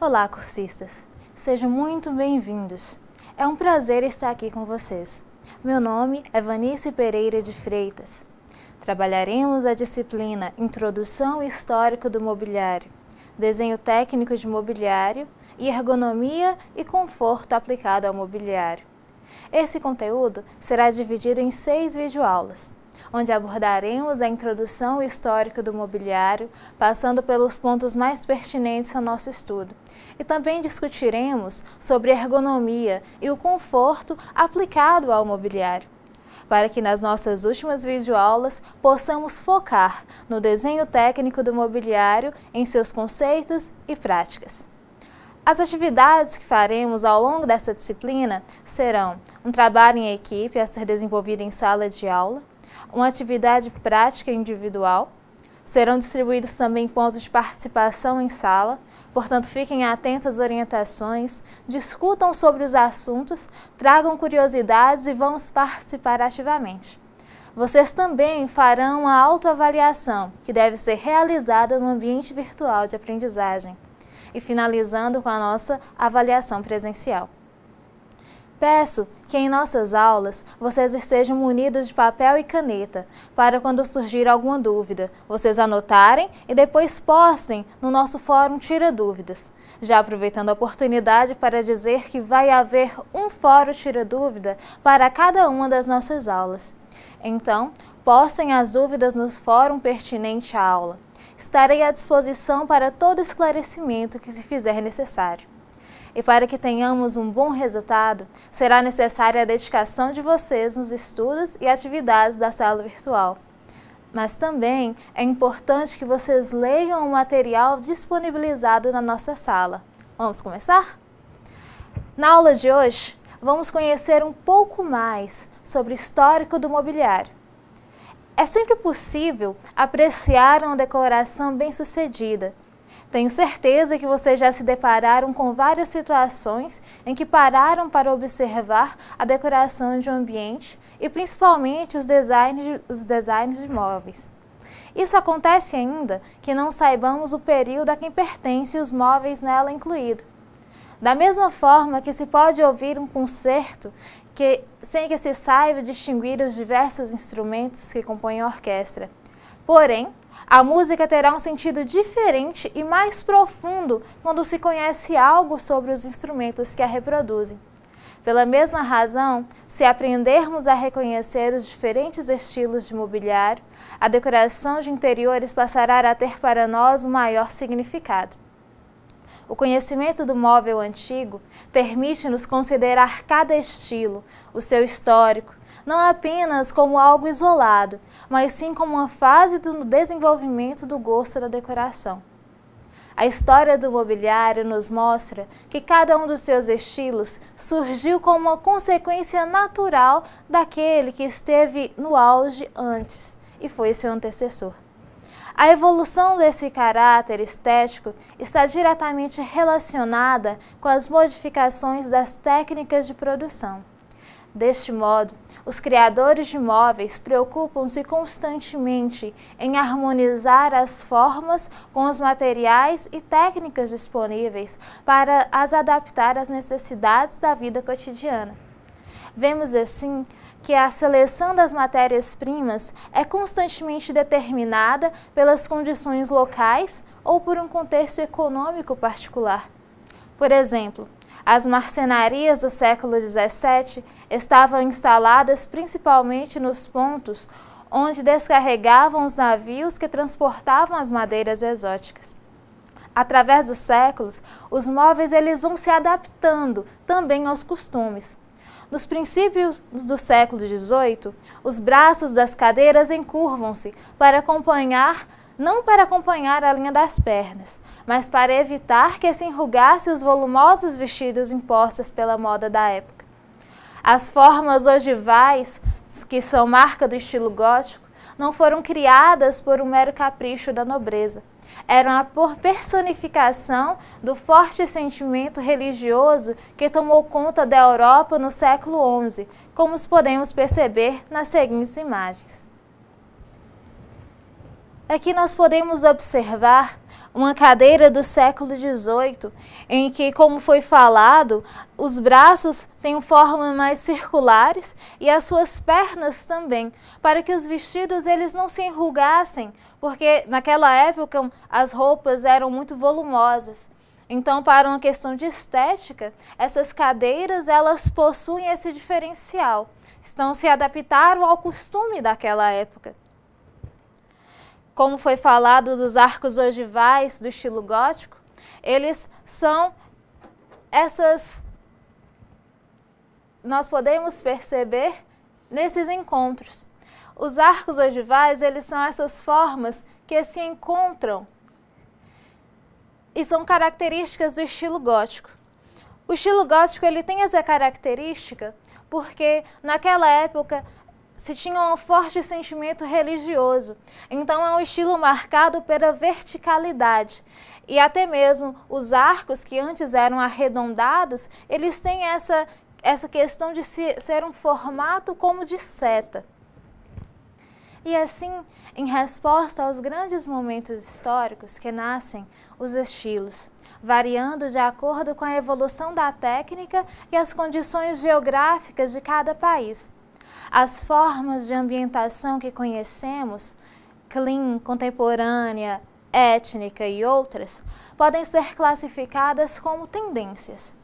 Olá, cursistas! Sejam muito bem-vindos. É um prazer estar aqui com vocês. Meu nome é Vanice Pereira de Freitas. Trabalharemos a disciplina Introdução Histórica do Mobiliário, Desenho Técnico de Mobiliário e Ergonomia e Conforto aplicado ao mobiliário. Esse conteúdo será dividido em 6 videoaulas, onde abordaremos a introdução histórica do mobiliário, passando pelos pontos mais pertinentes ao nosso estudo. E também discutiremos sobre ergonomia e o conforto aplicado ao mobiliário, para que nas nossas últimas videoaulas possamos focar no desenho técnico do mobiliário, em seus conceitos e práticas. As atividades que faremos ao longo dessa disciplina serão um trabalho em equipe a ser desenvolvido em sala de aula, uma atividade prática individual, serão distribuídos também pontos de participação em sala, portanto fiquem atentos às orientações, discutam sobre os assuntos, tragam curiosidades e vamos participar ativamente. Vocês também farão a autoavaliação, que deve ser realizada no ambiente virtual de aprendizagem, e finalizando com a nossa avaliação presencial. Peço que em nossas aulas vocês estejam munidos de papel e caneta, para quando surgir alguma dúvida, vocês anotarem e depois postem no nosso fórum Tira Dúvidas. Já aproveitando a oportunidade para dizer que vai haver um fórum Tira Dúvida para cada uma das nossas aulas. Então, postem as dúvidas no fórum pertinente à aula. Estarei à disposição para todo esclarecimento que se fizer necessário. E para que tenhamos um bom resultado, será necessária a dedicação de vocês nos estudos e atividades da sala virtual. Mas também é importante que vocês leiam o material disponibilizado na nossa sala. Vamos começar? Na aula de hoje, vamos conhecer um pouco mais sobre o histórico do mobiliário. É sempre possível apreciar uma decoração bem-sucedida. Tenho certeza que vocês já se depararam com várias situações em que pararam para observar a decoração de um ambiente e principalmente os designs de móveis. Isso acontece ainda que não saibamos o período a quem pertencem os móveis nela incluídos. Da mesma forma que se pode ouvir um concerto sem que se saiba distinguir os diversos instrumentos que compõem a orquestra. Porém, a música terá um sentido diferente e mais profundo quando se conhece algo sobre os instrumentos que a reproduzem. Pela mesma razão, se aprendermos a reconhecer os diferentes estilos de mobiliário, a decoração de interiores passará a ter para nós um maior significado. O conhecimento do móvel antigo permite-nos considerar cada estilo, o seu histórico, não apenas como algo isolado, mas sim como uma fase do desenvolvimento do gosto da decoração. A história do mobiliário nos mostra que cada um dos seus estilos surgiu como uma consequência natural daquele que esteve no auge antes e foi seu antecessor. A evolução desse caráter estético está diretamente relacionada com as modificações das técnicas de produção. Deste modo, os criadores de móveis preocupam-se constantemente em harmonizar as formas com os materiais e técnicas disponíveis para as adaptar às necessidades da vida cotidiana. Vemos assim que a seleção das matérias-primas é constantemente determinada pelas condições locais ou por um contexto econômico particular. Por exemplo, as marcenarias do século XVII estavam instaladas principalmente nos pontos onde descarregavam os navios que transportavam as madeiras exóticas. Através dos séculos, os móveis vão se adaptando também aos costumes. Nos princípios do século XVIII, os braços das cadeiras encurvam-se não para acompanhar a linha das pernas, mas para evitar que se enrugasse os volumosos vestidos impostos pela moda da época. As formas ogivais, que são marca do estilo gótico, não foram criadas por um mero capricho da nobreza. Eram a personificação do forte sentimento religioso que tomou conta da Europa no século XI, como podemos perceber nas seguintes imagens. Aqui nós podemos observar uma cadeira do século XVIII, em que, como foi falado, os braços têm formas mais circulares e as suas pernas também, para que os vestidos eles não se enrugassem, porque naquela época as roupas eram muito volumosas. Então, para uma questão de estética, essas cadeiras elas possuem esse diferencial, estão se adaptaram ao costume daquela época. Como foi falado dos arcos ogivais do estilo gótico, eles são nós podemos perceber nesses encontros. Os arcos ogivais, eles são essas formas que se encontram e são características do estilo gótico. O estilo gótico ele tem essa característica porque naquela época se tinha um forte sentimento religioso. Então é um estilo marcado pela verticalidade. E até mesmo os arcos que antes eram arredondados, eles têm essa questão de ser um formato como de seta. E assim, em resposta aos grandes momentos históricos que nascem os estilos, variando de acordo com a evolução da técnica e as condições geográficas de cada país. As formas de ambientação que conhecemos, clean, contemporânea, étnica e outras, podem ser classificadas como tendências.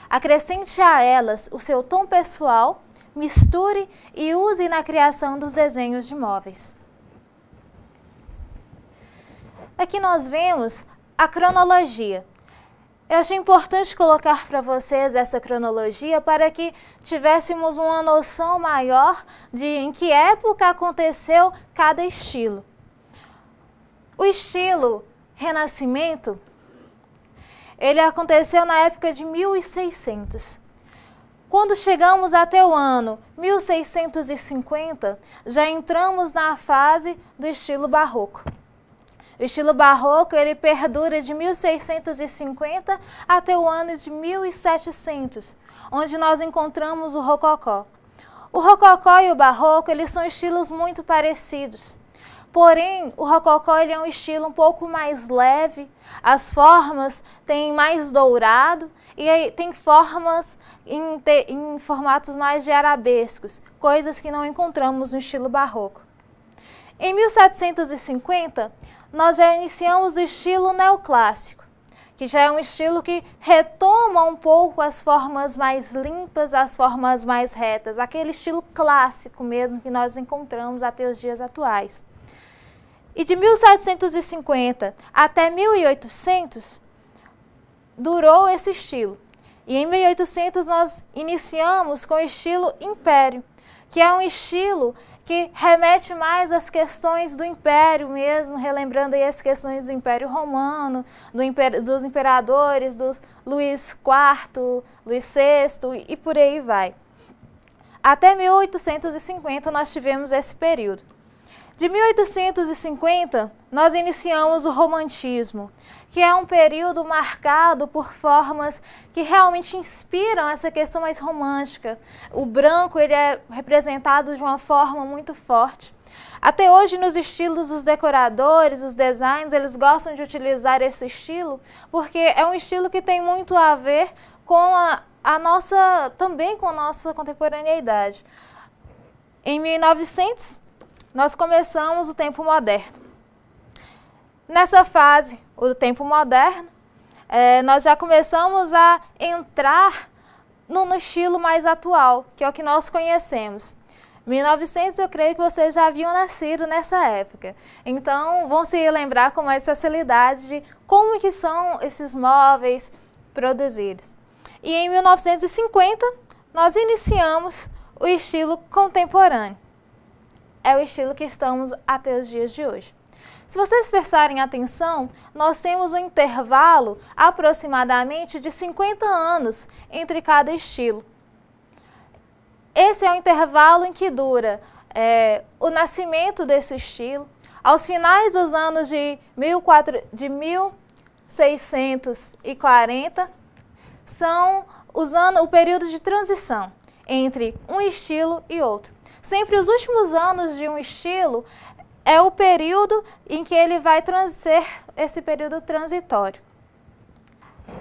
Acrescente a elas o seu tom pessoal, misture e use na criação dos desenhos de móveis. Aqui nós vemos a cronologia. Eu achei importante colocar para vocês essa cronologia para que tivéssemos uma noção maior de em que época aconteceu cada estilo. O estilo Renascimento, ele aconteceu na época de 1600. Quando chegamos até o ano 1650, já entramos na fase do estilo Barroco. O estilo Barroco ele perdura de 1650 até o ano de 1700, onde nós encontramos o Rococó. O Rococó e o Barroco eles são estilos muito parecidos. Porém, o Rococó ele é um estilo um pouco mais leve, as formas têm mais dourado e aí tem formas em formatos mais de arabescos, coisas que não encontramos no estilo Barroco. Em 1750, nós já iniciamos o estilo neoclássico, que já é um estilo que retoma um pouco as formas mais limpas, as formas mais retas, aquele estilo clássico mesmo que nós encontramos até os dias atuais. E de 1750 até 1800, durou esse estilo. E em 1800 nós iniciamos com o estilo Império, que é um estilo que remete mais às questões do Império mesmo, relembrando aí as questões do Império Romano, dos imperadores, dos Luís IV, Luís VI e por aí vai. Até 1850 nós tivemos esse período. De 1850, nós iniciamos o Romantismo, que é um período marcado por formas que realmente inspiram essa questão mais romântica. O branco ele é representado de uma forma muito forte. Até hoje, nos estilos dos decoradores, os designers, eles gostam de utilizar esse estilo, porque é um estilo que tem muito a ver com também com a nossa contemporaneidade. Em 1900, nós começamos o tempo moderno. Nessa fase, o tempo moderno, nós já começamos a entrar no estilo mais atual, que é o que nós conhecemos. 1900, eu creio que vocês já haviam nascido nessa época. Então, vão se lembrar com mais facilidade de como que são esses móveis produzidos. E em 1950, nós iniciamos o estilo contemporâneo. É o estilo que estamos até os dias de hoje. Se vocês prestarem atenção, nós temos um intervalo aproximadamente de 50 anos entre cada estilo. Esse é o intervalo em que dura o nascimento desse estilo. Aos finais dos anos de 1640, são o período de transição entre um estilo e outro. Sempre os últimos anos de um estilo é o período em que ele vai ser esse período transitório.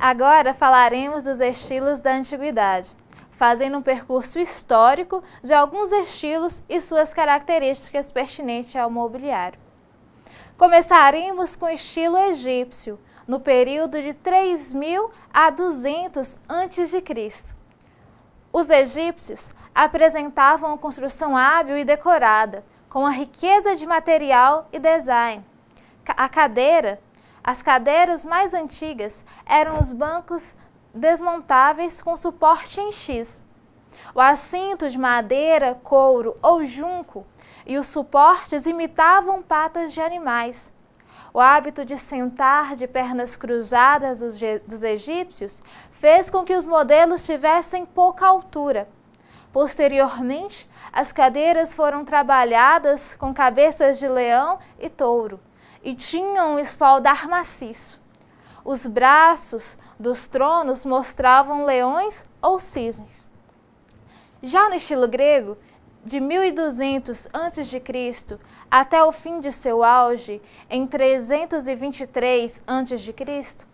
Agora falaremos dos estilos da antiguidade, fazendo um percurso histórico de alguns estilos e suas características pertinentes ao mobiliário. Começaremos com o estilo egípcio, no período de 3000 a 200 a.C. Os egípcios apresentavam uma construção hábil e decorada, com uma riqueza de material e design. As cadeiras mais antigas eram os bancos desmontáveis com suporte em X. O assento de madeira, couro ou junco e os suportes imitavam patas de animais. O hábito de sentar de pernas cruzadas dos egípcios fez com que os modelos tivessem pouca altura. Posteriormente, as cadeiras foram trabalhadas com cabeças de leão e touro e tinham um espaldar maciço. Os braços dos tronos mostravam leões ou cisnes. Já no estilo grego, de 1200 a.C. até o fim de seu auge, em 323 a.C.,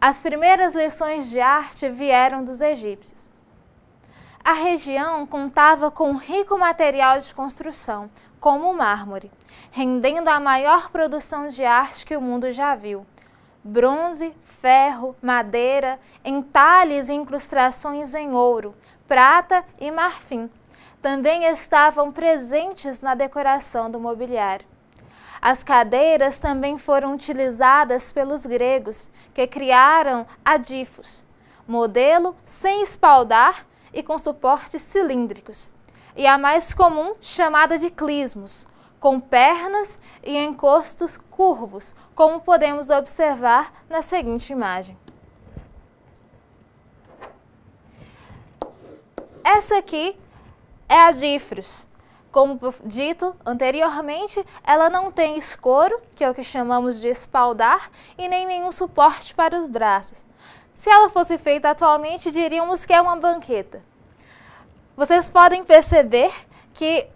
as primeiras lições de arte vieram dos egípcios. A região contava com um rico material de construção, como o mármore, rendendo a maior produção de arte que o mundo já viu. Bronze, ferro, madeira, entalhes e incrustações em ouro, prata e marfim também estavam presentes na decoração do mobiliário. As cadeiras também foram utilizadas pelos gregos, que criaram adifos, modelo sem espaldar e com suportes cilíndricos, e a mais comum chamada de clismos, com pernas e encostos curvos, como podemos observar na seguinte imagem. Essa aqui é a Gifros. Como dito anteriormente, ela não tem escoro, que é o que chamamos de espaldar, e nem nenhum suporte para os braços. Se ela fosse feita atualmente, diríamos que é uma banqueta. Vocês podem perceber que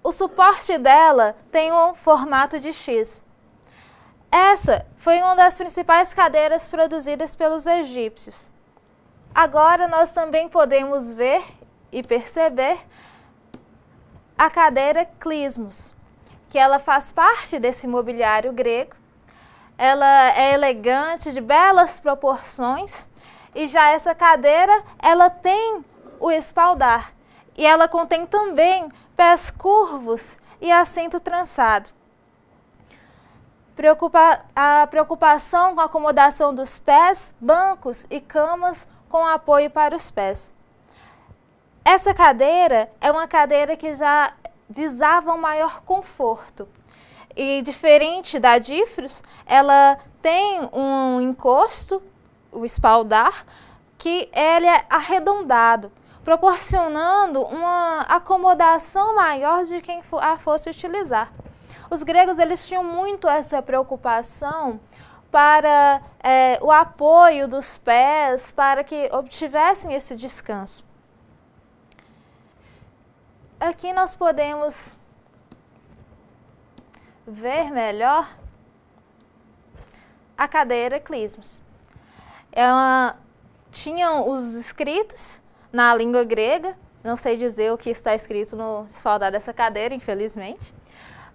o suporte dela tem um formato de X. Essa foi uma das principais cadeiras produzidas pelos egípcios. Agora nós também podemos ver e perceber a cadeira clismos, que ela faz parte desse mobiliário grego. Ela é elegante, de belas proporções, e já essa cadeira, ela tem o espaldar, e ela contém também pés curvos e assento trançado. A preocupação com a acomodação dos pés, bancos e camas com apoio para os pés. Essa cadeira é uma cadeira que já visava um maior conforto. E diferente da Gifros, ela tem um encosto, o espaldar, que ele é arredondado, proporcionando uma acomodação maior de quem a fosse utilizar. Os gregos eles tinham muito essa preocupação para o apoio dos pés, para que obtivessem esse descanso. Aqui nós podemos ver melhor a cadeira clismos. Tinham os escritos na língua grega, não sei dizer o que está escrito no espaldar dessa cadeira, infelizmente,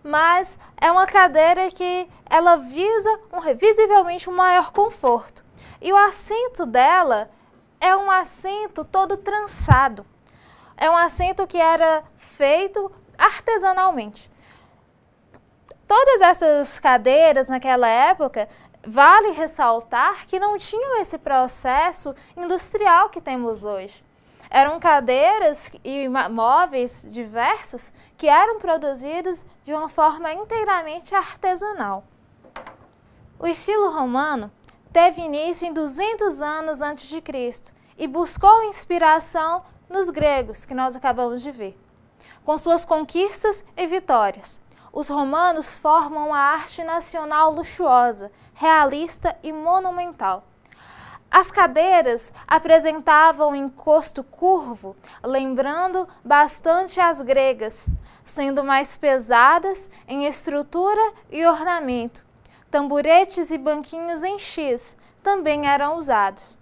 mas é uma cadeira que ela visa visivelmente um maior conforto. E o assento dela é um assento todo trançado. É um assento que era feito artesanalmente. Todas essas cadeiras naquela época, vale ressaltar que não tinham esse processo industrial que temos hoje. Eram cadeiras e móveis diversos que eram produzidos de uma forma inteiramente artesanal. O estilo romano teve início em 200 anos antes de Cristo e buscou inspiração nos gregos, que nós acabamos de ver. Com suas conquistas e vitórias, os romanos formam a arte nacional luxuosa, realista e monumental. As cadeiras apresentavam um encosto curvo, lembrando bastante as gregas, sendo mais pesadas em estrutura e ornamento, Tamburetes e banquinhos em X também eram usados.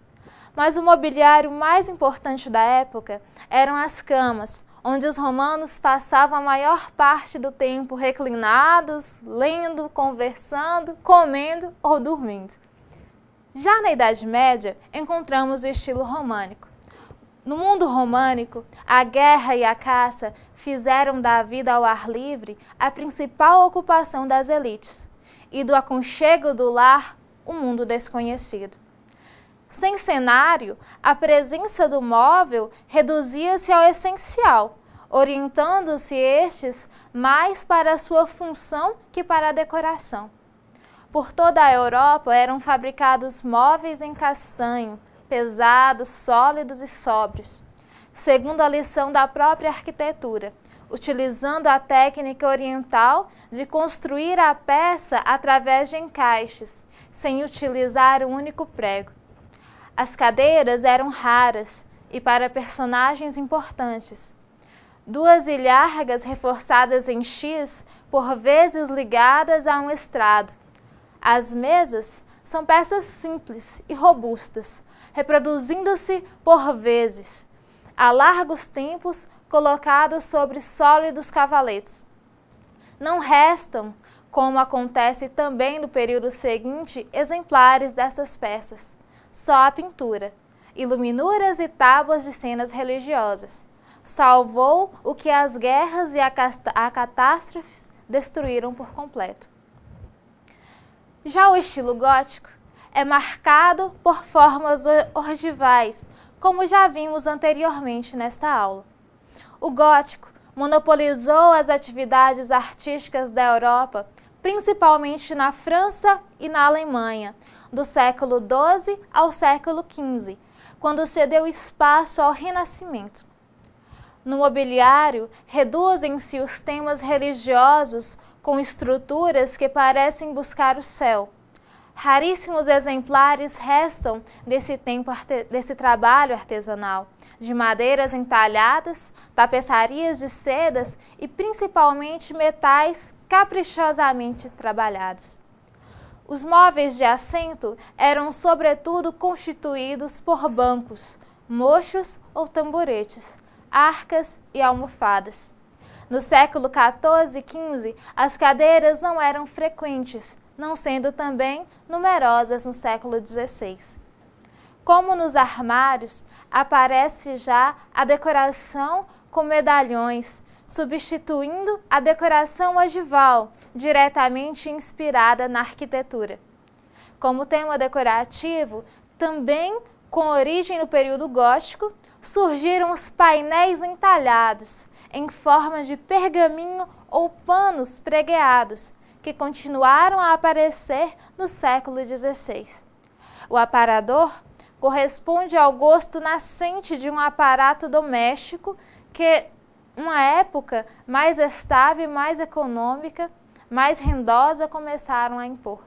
Mas o mobiliário mais importante da época eram as camas, onde os romanos passavam a maior parte do tempo reclinados, lendo, conversando, comendo ou dormindo. Já na Idade Média, encontramos o estilo românico. No mundo românico, a guerra e a caça fizeram da vida ao ar livre a principal ocupação das elites, e do aconchego do lar, um mundo desconhecido. Sem cenário, a presença do móvel reduzia-se ao essencial, orientando-se estes mais para a sua função que para a decoração. Por toda a Europa eram fabricados móveis em castanho, pesados, sólidos e sóbrios, segundo a lição da própria arquitetura, utilizando a técnica oriental de construir a peça através de encaixes, sem utilizar um único prego. As cadeiras eram raras e para personagens importantes. Duas ilhargas reforçadas em X, por vezes ligadas a um estrado. As mesas são peças simples e robustas, reproduzindo-se por vezes, há largos tempos colocados sobre sólidos cavaletes. Não restam, como acontece também no período seguinte, exemplares dessas peças, só a pintura, iluminuras e tábuas de cenas religiosas. Salvou o que as guerras e a catástrofes destruíram por completo. Já o estilo gótico é marcado por formas ogivais, como já vimos anteriormente nesta aula. O gótico monopolizou as atividades artísticas da Europa, principalmente na França e na Alemanha, do século XII ao século XV, quando se deu espaço ao Renascimento. No mobiliário, reduzem-se os temas religiosos com estruturas que parecem buscar o céu. Raríssimos exemplares restam desse trabalho artesanal, de madeiras entalhadas, tapeçarias de sedas e principalmente metais caprichosamente trabalhados. Os móveis de assento eram sobretudo constituídos por bancos, mochos ou tamboretes, arcas e almofadas. No século XIV e XV, as cadeiras não eram frequentes, não sendo também numerosas no século XVI. Como nos armários, aparece já a decoração com medalhões, substituindo a decoração ogival, diretamente inspirada na arquitetura. Como tema decorativo, também com origem no período gótico, surgiram os painéis entalhados, em forma de pergaminho ou panos pregueados, que continuaram a aparecer no século XVI. O aparador corresponde ao gosto nascente de um aparato doméstico que, uma época mais estável, mais econômica, mais rendosa, começaram a impor.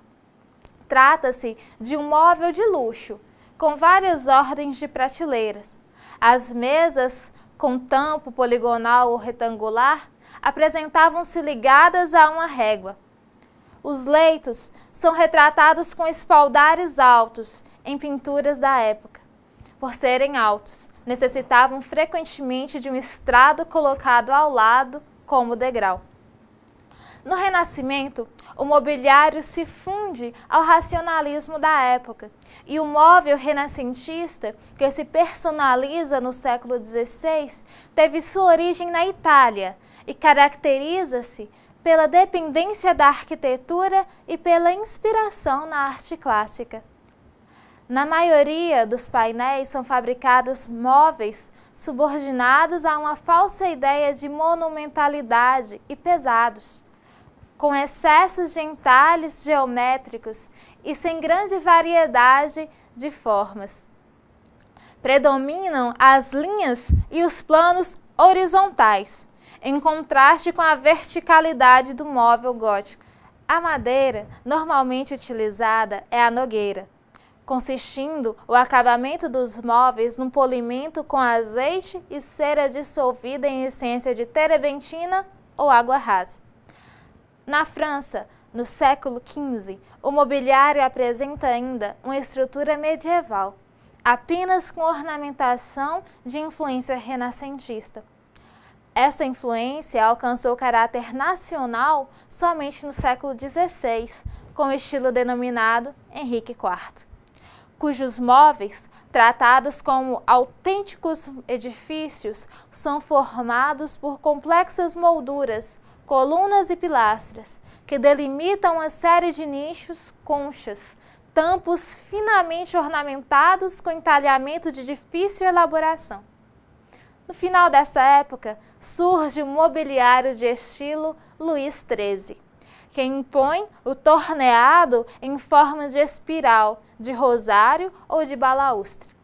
Trata-se de um móvel de luxo, com várias ordens de prateleiras. As mesas, com tampo poligonal ou retangular, apresentavam-se ligadas a uma régua. Os leitos são retratados com espaldares altos, em pinturas da época. Por serem altos, necessitavam frequentemente de um estrado colocado ao lado, como degrau. No Renascimento, o mobiliário se funde ao racionalismo da época, e o móvel renascentista, que se personaliza no século XVI, teve sua origem na Itália e caracteriza-se pela dependência da arquitetura e pela inspiração na arte clássica. Na maioria dos painéis são fabricados móveis subordinados a uma falsa ideia de monumentalidade e pesados, com excessos de entalhes geométricos e sem grande variedade de formas. Predominam as linhas e os planos horizontais, em contraste com a verticalidade do móvel gótico. A madeira normalmente utilizada é a nogueira, consistindo o acabamento dos móveis num polimento com azeite e cera dissolvida em essência de terebentina ou água rasa. Na França, No século XV, o mobiliário apresenta ainda uma estrutura medieval, apenas com ornamentação de influência renascentista. Essa influência alcançou caráter nacional somente no século XVI, com o estilo denominado Henrique IV, cujos móveis, tratados como autênticos edifícios, são formados por complexas molduras, colunas e pilastras, que delimitam uma série de nichos, conchas, tampos finamente ornamentados com entalhamento de difícil elaboração. No final dessa época, surge o mobiliário de estilo Luís XIII, que impõe o torneado em forma de espiral, de rosário ou de balaústre.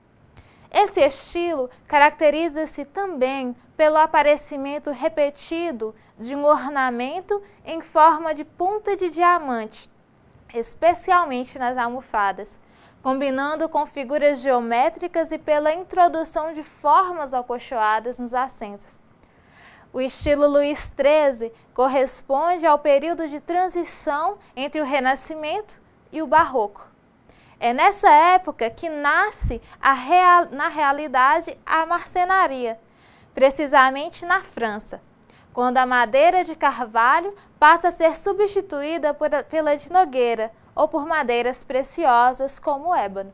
Esse estilo caracteriza-se também pelo aparecimento repetido de um ornamento em forma de punta de diamante, especialmente nas almofadas, combinando com figuras geométricas e pela introdução de formas acolchoadas nos assentos. O estilo Luís XIII corresponde ao período de transição entre o Renascimento e o Barroco. É nessa época que nasce, na realidade, a marcenaria, precisamente na França, quando a madeira de carvalho passa a ser substituída pela de nogueira ou por madeiras preciosas como o ébano.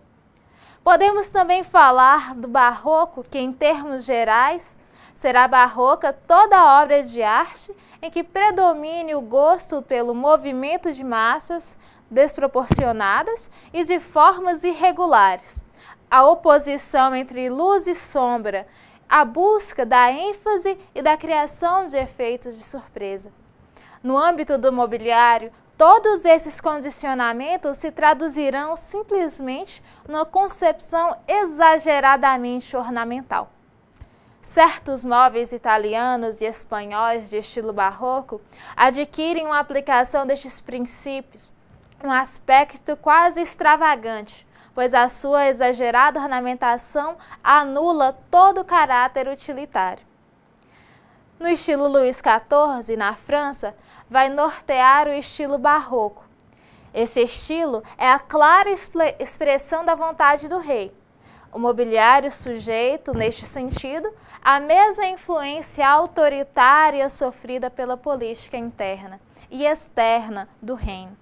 Podemos também falar do barroco, que em termos gerais será barroca toda obra de arte em que predomine o gosto pelo movimento de massas desproporcionadas e de formas irregulares, a oposição entre luz e sombra, a busca da ênfase e da criação de efeitos de surpresa. No âmbito do mobiliário, todos esses condicionamentos se traduzirão simplesmente numa concepção exageradamente ornamental. Certos móveis italianos e espanhóis de estilo barroco adquirem uma aplicação destes princípios, um aspecto quase extravagante, pois a sua exagerada ornamentação anula todo o caráter utilitário. No estilo Luís XIV, na França, vai nortear o estilo barroco. Esse estilo é a clara expressão da vontade do rei. O mobiliário sujeito, neste sentido, à mesma influência autoritária sofrida pela política interna e externa do reino,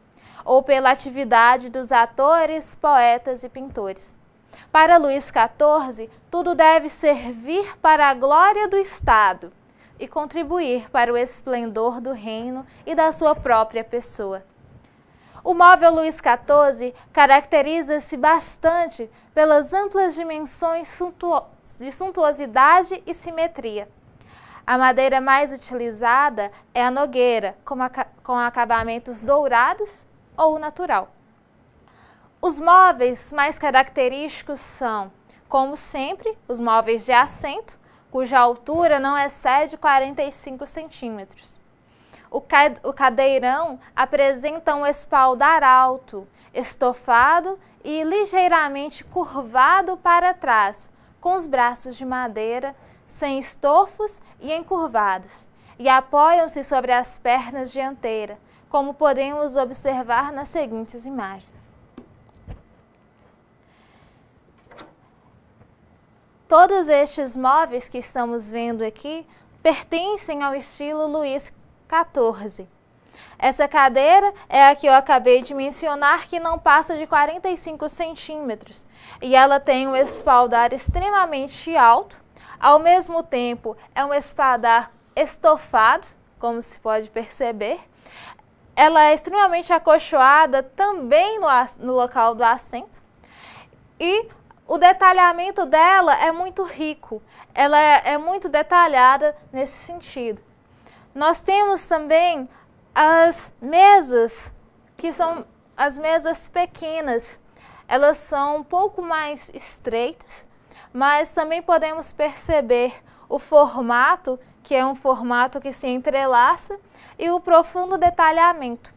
ou pela atividade dos atores, poetas e pintores. Para Luís XIV, tudo deve servir para a glória do Estado e contribuir para o esplendor do reino e da sua própria pessoa. O móvel Luís XIV caracteriza-se bastante pelas amplas dimensões de suntuosidade e simetria. A madeira mais utilizada é a nogueira, com acabamentos dourados ou natural. Os móveis mais característicos são, como sempre, os móveis de assento, cuja altura não excede 45 centímetros. O cadeirão apresenta um espaldar alto, estofado e ligeiramente curvado para trás, com os braços de madeira, sem estofos e encurvados, e apoiam-se sobre as pernas dianteiras, como podemos observar nas seguintes imagens. Todos estes móveis que estamos vendo aqui pertencem ao estilo Luís XIV. Essa cadeira é a que eu acabei de mencionar, que não passa de 45 centímetros, e ela tem um espaldar extremamente alto. Ao mesmo tempo, é um espaldar estofado, como se pode perceber. Ela é extremamente acolchoada também no local do assento, e o detalhamento dela é muito rico, ela é muito detalhada nesse sentido. Nós temos também as mesas, que são as mesas pequenas. Elas são um pouco mais estreitas, mas também podemos perceber o formato, que é um formato que se entrelaça, e o profundo detalhamento.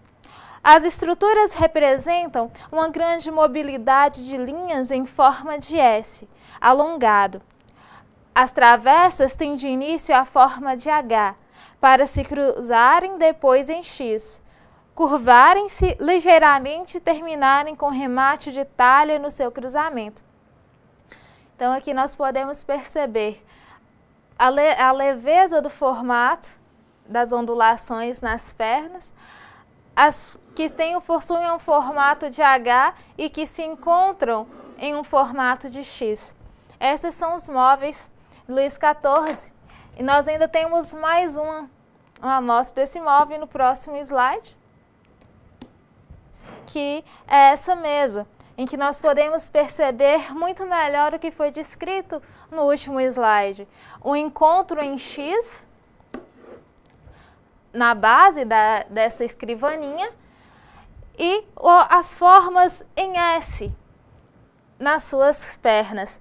As estruturas representam uma grande mobilidade de linhas em forma de S, alongado. As travessas têm de início a forma de H, para se cruzarem depois em X, curvarem-se ligeiramente e terminarem com remate de talha no seu cruzamento. Então aqui nós podemos perceber a leveza do formato das ondulações nas pernas, as que possuem um formato de H e que se encontram em um formato de X. Esses são os móveis Luís XIV. E nós ainda temos mais uma amostra desse móvel no próximo slide, que é essa mesa, em que nós podemos perceber muito melhor o que foi descrito no último slide. O encontro em X, na base dessa escrivaninha, e as formas em S nas suas pernas.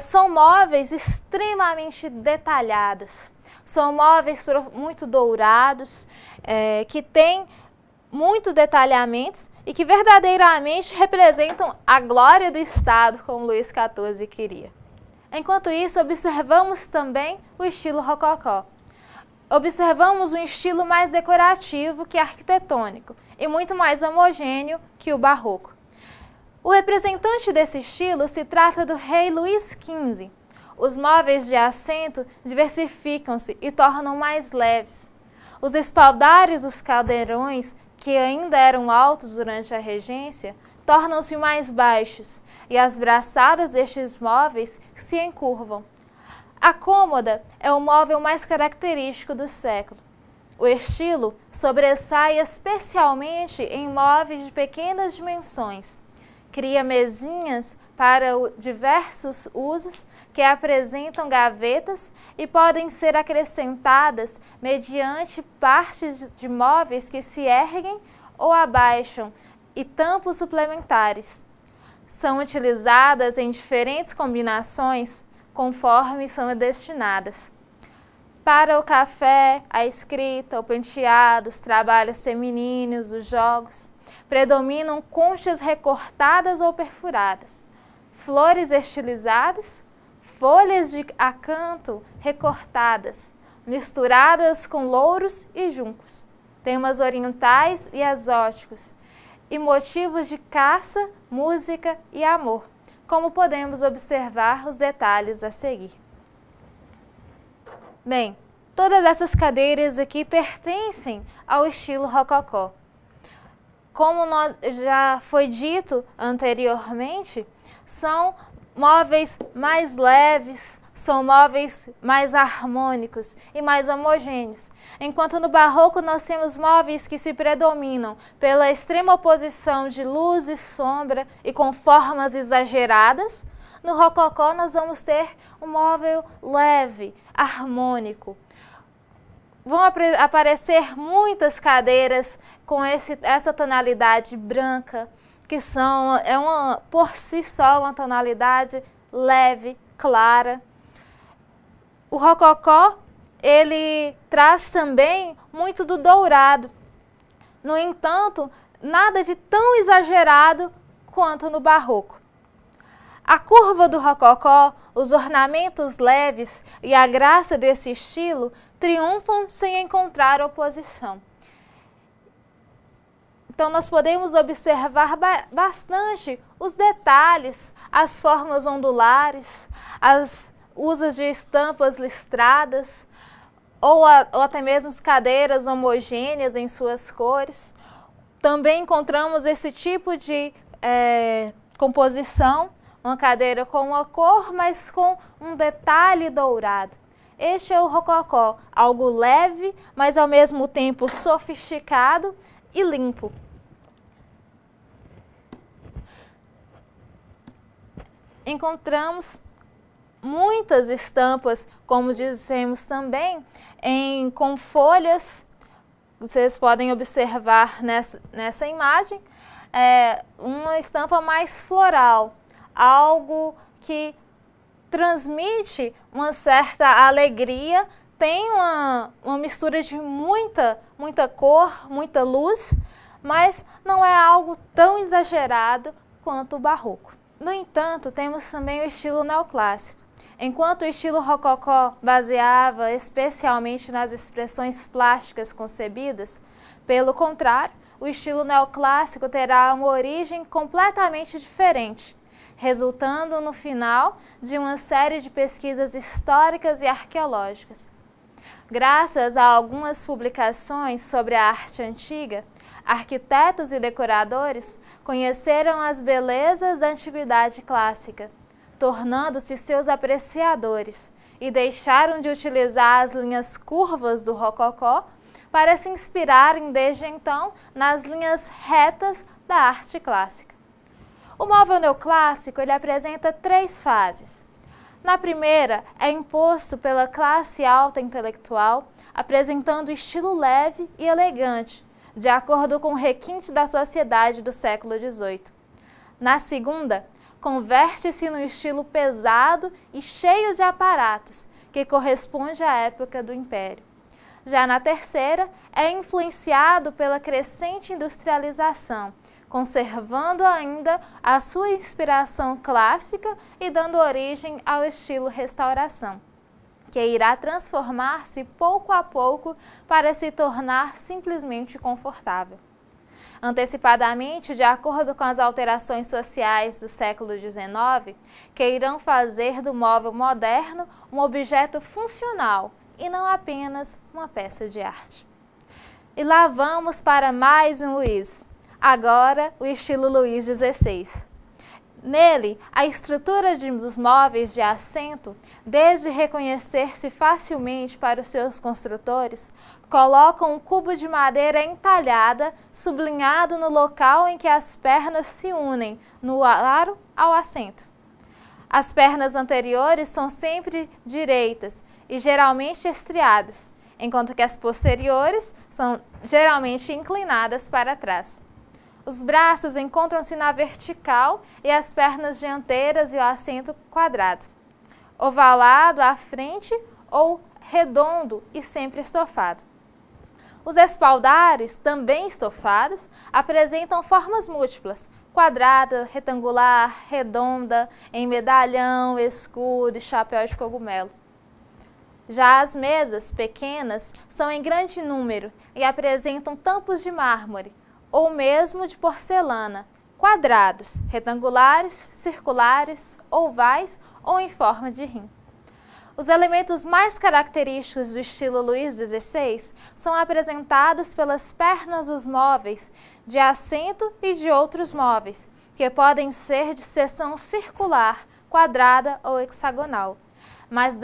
São móveis extremamente detalhados, são móveis muito dourados, que têm muito detalhamentos e que verdadeiramente representam a glória do Estado, como Luís XIV queria. Enquanto isso, observamos também o estilo rococó. Observamos um estilo mais decorativo que arquitetônico e muito mais homogêneo que o barroco. O representante desse estilo se trata do rei Luís XV. Os móveis de assento diversificam-se e tornam mais leves. Os espaldares dos caldeirões, que ainda eram altos durante a regência, tornam-se mais baixos e as braçadas destes móveis se encurvam. A cômoda é o móvel mais característico do século. O estilo sobressai especialmente em móveis de pequenas dimensões. Cria mesinhas para diversos usos que apresentam gavetas e podem ser acrescentadas mediante partes de móveis que se erguem ou abaixam e tampos suplementares. São utilizadas em diferentes combinações conforme são destinadas. Para o café, a escrita, o penteado, os trabalhos femininos, os jogos, predominam conchas recortadas ou perfuradas, flores estilizadas, folhas de acanto recortadas, misturadas com louros e juncos, temas orientais e exóticos, e motivos de caça, música e amor, como podemos observar os detalhes a seguir. Bem, todas essas cadeiras aqui pertencem ao estilo rococó. Como já foi dito anteriormente, são móveis mais leves, são móveis mais harmônicos e mais homogêneos. Enquanto no barroco nós temos móveis que se predominam pela extrema oposição de luz e sombra e com formas exageradas, no rococó nós vamos ter um móvel leve, harmônico. Vão aparecer muitas cadeiras com essa tonalidade branca, que por si só uma tonalidade leve, clara. O rococó, ele traz também muito do dourado. No entanto, nada de tão exagerado quanto no barroco. A curva do rococó, os ornamentos leves e a graça desse estilo triunfam sem encontrar oposição. Então nós podemos observar bastante os detalhes, as formas ondulares, as usas de estampas listradas, ou até mesmo cadeiras homogêneas em suas cores. Também encontramos esse tipo de composição, uma cadeira com uma cor, mas com um detalhe dourado. Este é o rococó, algo leve, mas ao mesmo tempo sofisticado e limpo. Encontramos muitas estampas, como dissemos também, com folhas. Vocês podem observar nessa imagem, uma estampa mais floral, algo que transmite uma certa alegria, tem uma mistura de muita cor, muita luz, mas não é algo tão exagerado quanto o barroco. No entanto, temos também o estilo neoclássico. Enquanto o estilo rococó baseava especialmente nas expressões plásticas concebidas, pelo contrário, o estilo neoclássico terá uma origem completamente diferente, resultando no final de uma série de pesquisas históricas e arqueológicas. Graças a algumas publicações sobre a arte antiga, arquitetos e decoradores conheceram as belezas da antiguidade clássica, tornando-se seus apreciadores, e deixaram de utilizar as linhas curvas do rococó para se inspirarem desde então nas linhas retas da arte clássica. O móvel neoclássico ele apresenta 3 fases. Na primeira, é imposto pela classe alta intelectual, apresentando estilo leve e elegante, de acordo com o requinte da sociedade do século XVIII. Na segunda, converte-se no estilo pesado e cheio de aparatos, que corresponde à época do Império. Já na terceira, é influenciado pela crescente industrialização, conservando ainda a sua inspiração clássica e dando origem ao estilo restauração, que irá transformar-se pouco a pouco para se tornar simplesmente confortável. Antecipadamente, de acordo com as alterações sociais do século XIX, que irão fazer do móvel moderno um objeto funcional e não apenas uma peça de arte. E lá vamos para mais um Luiz, agora o estilo Luís XVI. Nele, a estrutura dos móveis de assento, desde reconhecer-se facilmente para os seus construtores, colocam um cubo de madeira entalhada, sublinhado no local em que as pernas se unem, no aro ao assento. As pernas anteriores são sempre direitas e geralmente estriadas, enquanto que as posteriores são geralmente inclinadas para trás. Os braços encontram-se na vertical e as pernas dianteiras e o assento quadrado, ovalado à frente ou redondo e sempre estofado. Os espaldares, também estofados, apresentam formas múltiplas, quadrada, retangular, redonda, em medalhão, escudo e chapéu de cogumelo. Já as mesas, pequenas, são em grande número e apresentam tampos de mármore, ou mesmo de porcelana, quadrados, retangulares, circulares, ovais ou em forma de rim. Os elementos mais característicos do estilo Luís XVI são apresentados pelas pernas dos móveis de assento e de outros móveis, que podem ser de seção circular, quadrada ou hexagonal, mas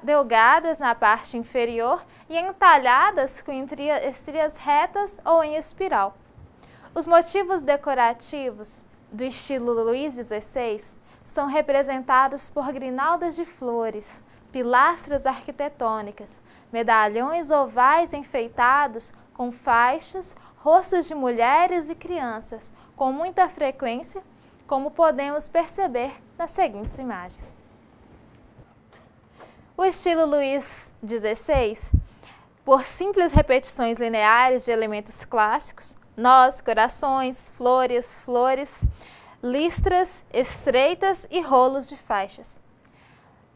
delgadas na parte inferior e entalhadas com estrias retas ou em espiral. Os motivos decorativos do estilo Luís XVI são representados por grinaldas de flores, pilastras arquitetônicas, medalhões ovais enfeitados com faixas, rostos de mulheres e crianças, com muita frequência, como podemos perceber nas seguintes imagens. O estilo Luís XVI, por simples repetições lineares de elementos clássicos, nós, corações, flores, listras estreitas e rolos de faixas.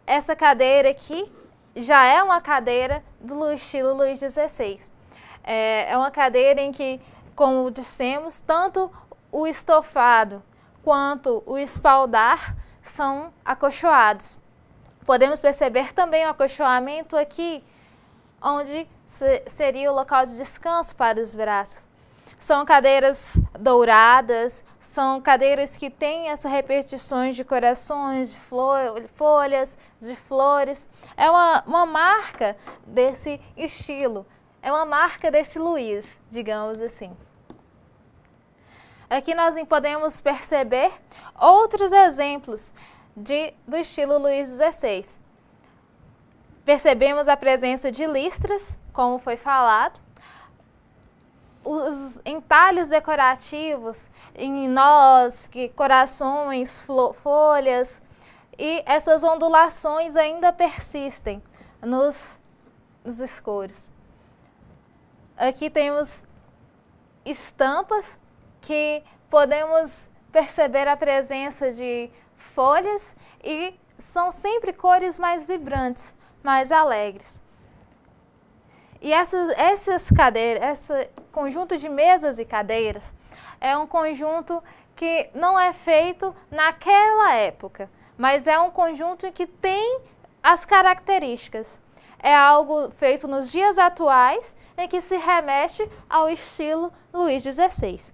Essa cadeira aqui já é uma cadeira do estilo Luís XVI. É uma cadeira em que, como dissemos, tanto o estofado quanto o espaldar são acolchoados. Podemos perceber também o acolchoamento aqui, onde seria o local de descanso para os braços. São cadeiras douradas, são cadeiras que têm essas repetições de corações, de folhas, de flores. É uma marca desse estilo, é uma marca desse Luís, digamos assim. Aqui nós podemos perceber outros exemplos do estilo Luís XVI. Percebemos a presença de listras, como foi falado, os entalhes decorativos em nós, corações, folhas, e essas ondulações ainda persistem nos escuros. Aqui temos estampas que podemos perceber a presença de folhas e são sempre cores mais vibrantes, mais alegres. E essas cadeiras, esse conjunto de mesas e cadeiras é um conjunto que não é feito naquela época, mas é um conjunto que tem as características. É algo feito nos dias atuais em que se remete ao estilo Luís XVI.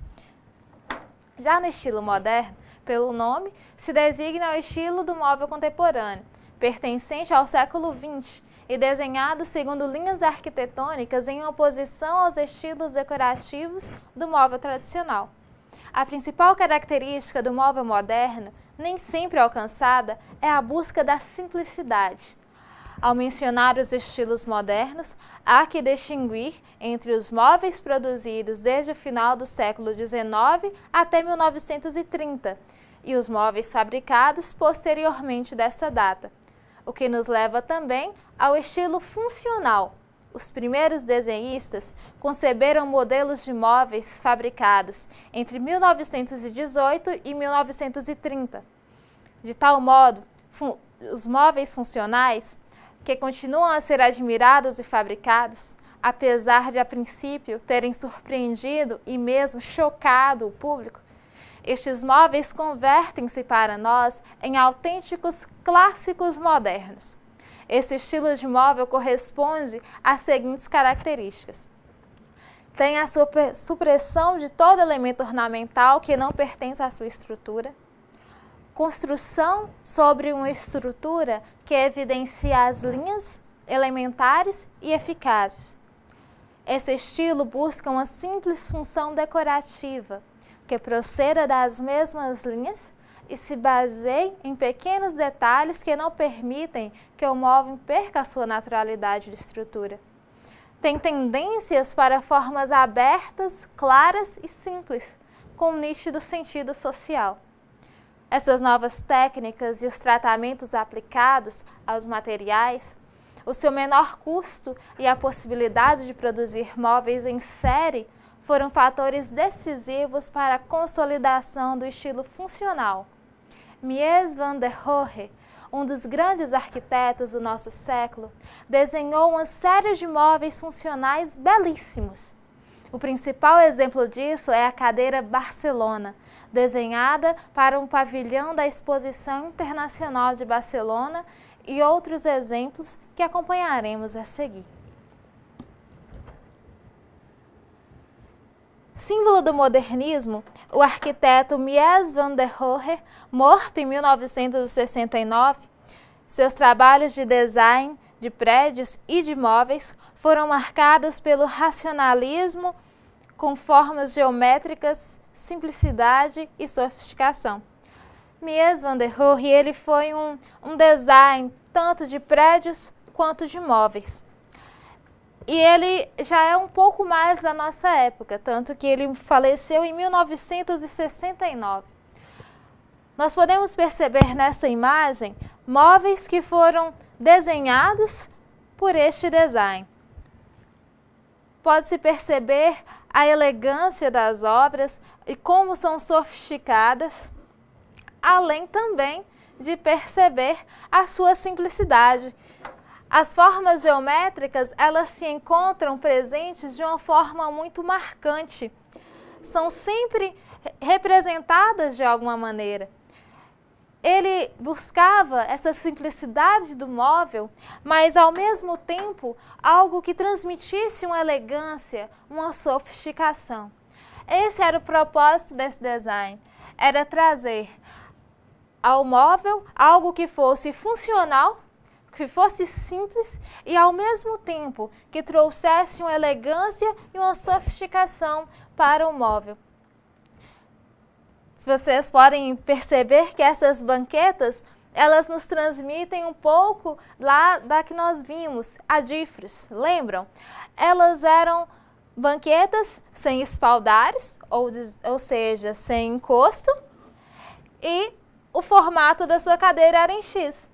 Já no estilo moderno, pelo nome, se designa o estilo do móvel contemporâneo, pertencente ao século XX e desenhado segundo linhas arquitetônicas em oposição aos estilos decorativos do móvel tradicional. A principal característica do móvel moderno, nem sempre alcançada, é a busca da simplicidade. Ao mencionar os estilos modernos, há que distinguir entre os móveis produzidos desde o final do século XIX até 1930 e os móveis fabricados posteriormente dessa data, o que nos leva também ao estilo funcional. Os primeiros desenhistas conceberam modelos de móveis fabricados entre 1918 e 1930. De tal modo, os móveis funcionais, que continuam a ser admirados e fabricados, apesar de a princípio terem surpreendido e mesmo chocado o público, estes móveis convertem-se para nós em autênticos clássicos modernos. Esse estilo de móvel corresponde às seguintes características. Tem a supressão de todo elemento ornamental que não pertence à sua estrutura. Construção sobre uma estrutura que evidencia as linhas elementares e eficazes. Esse estilo busca uma simples função decorativa, que proceda das mesmas linhas e se baseie em pequenos detalhes que não permitem que o móvel perca a sua naturalidade de estrutura. Tem tendências para formas abertas, claras e simples, com um nítido sentido social. Essas novas técnicas e os tratamentos aplicados aos materiais, o seu menor custo e a possibilidade de produzir móveis em série foram fatores decisivos para a consolidação do estilo funcional. Mies van der Rohe, um dos grandes arquitetos do nosso século, desenhou uma série de móveis funcionais belíssimos. O principal exemplo disso é a cadeira Barcelona, desenhada para um pavilhão da Exposição Internacional de Barcelona, e outros exemplos que acompanharemos a seguir. Símbolo do modernismo, o arquiteto Mies van der Rohe, morto em 1969, seus trabalhos de design de prédios e de móveis foram marcados pelo racionalismo com formas geométricas, simplicidade e sofisticação. Mies van der Rohe ele foi um design tanto de prédios quanto de móveis. E ele já é um pouco mais da nossa época, tanto que ele faleceu em 1969. Nós podemos perceber nessa imagem móveis que foram desenhados por este design. Pode-se perceber a elegância das obras e como são sofisticadas, além também de perceber a sua simplicidade. As formas geométricas, elas se encontram presentes de uma forma muito marcante. São sempre representadas de alguma maneira. Ele buscava essa simplicidade do móvel, mas ao mesmo tempo algo que transmitisse uma elegância, uma sofisticação. Esse era o propósito desse design, era trazer ao móvel algo que fosse funcional, que fosse simples e ao mesmo tempo que trouxesse uma elegância e uma sofisticação para o móvel. Vocês podem perceber que essas banquetas, elas nos transmitem um pouco lá da que nós vimos, a Diffrus, lembram? Elas eram banquetas sem espaldares, ou seja, sem encosto, e o formato da sua cadeira era em X.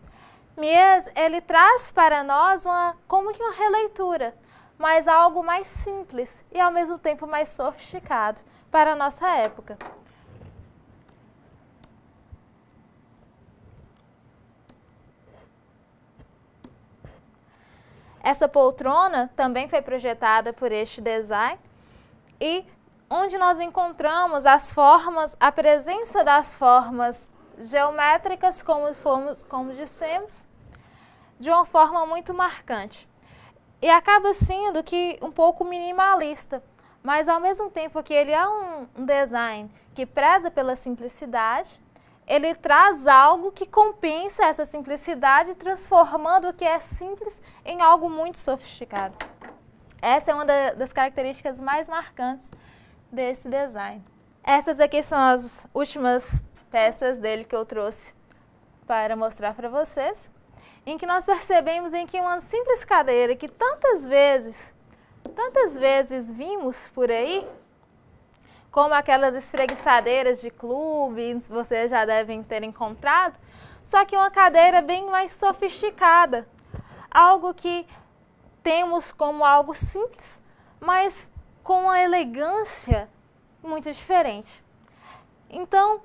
Mies, ele traz para nós como que uma releitura, mas algo mais simples e ao mesmo tempo mais sofisticado para a nossa época. Essa poltrona também foi projetada por este design e onde nós encontramos as formas, a presença das formas geométricas, como dissemos, de uma forma muito marcante. E acaba sendo que um pouco minimalista, mas ao mesmo tempo que ele é um design que preza pela simplicidade, ele traz algo que compensa essa simplicidade, transformando o que é simples em algo muito sofisticado. Essa é uma das características mais marcantes desse design. Essas aqui são as últimas peças dele que eu trouxe para mostrar para vocês, em que nós percebemos em que uma simples cadeira que tantas vezes vimos por aí, como aquelas espreguiçadeiras de clube, vocês já devem ter encontrado, só que uma cadeira bem mais sofisticada, algo que temos como algo simples, mas com uma elegância muito diferente. Então,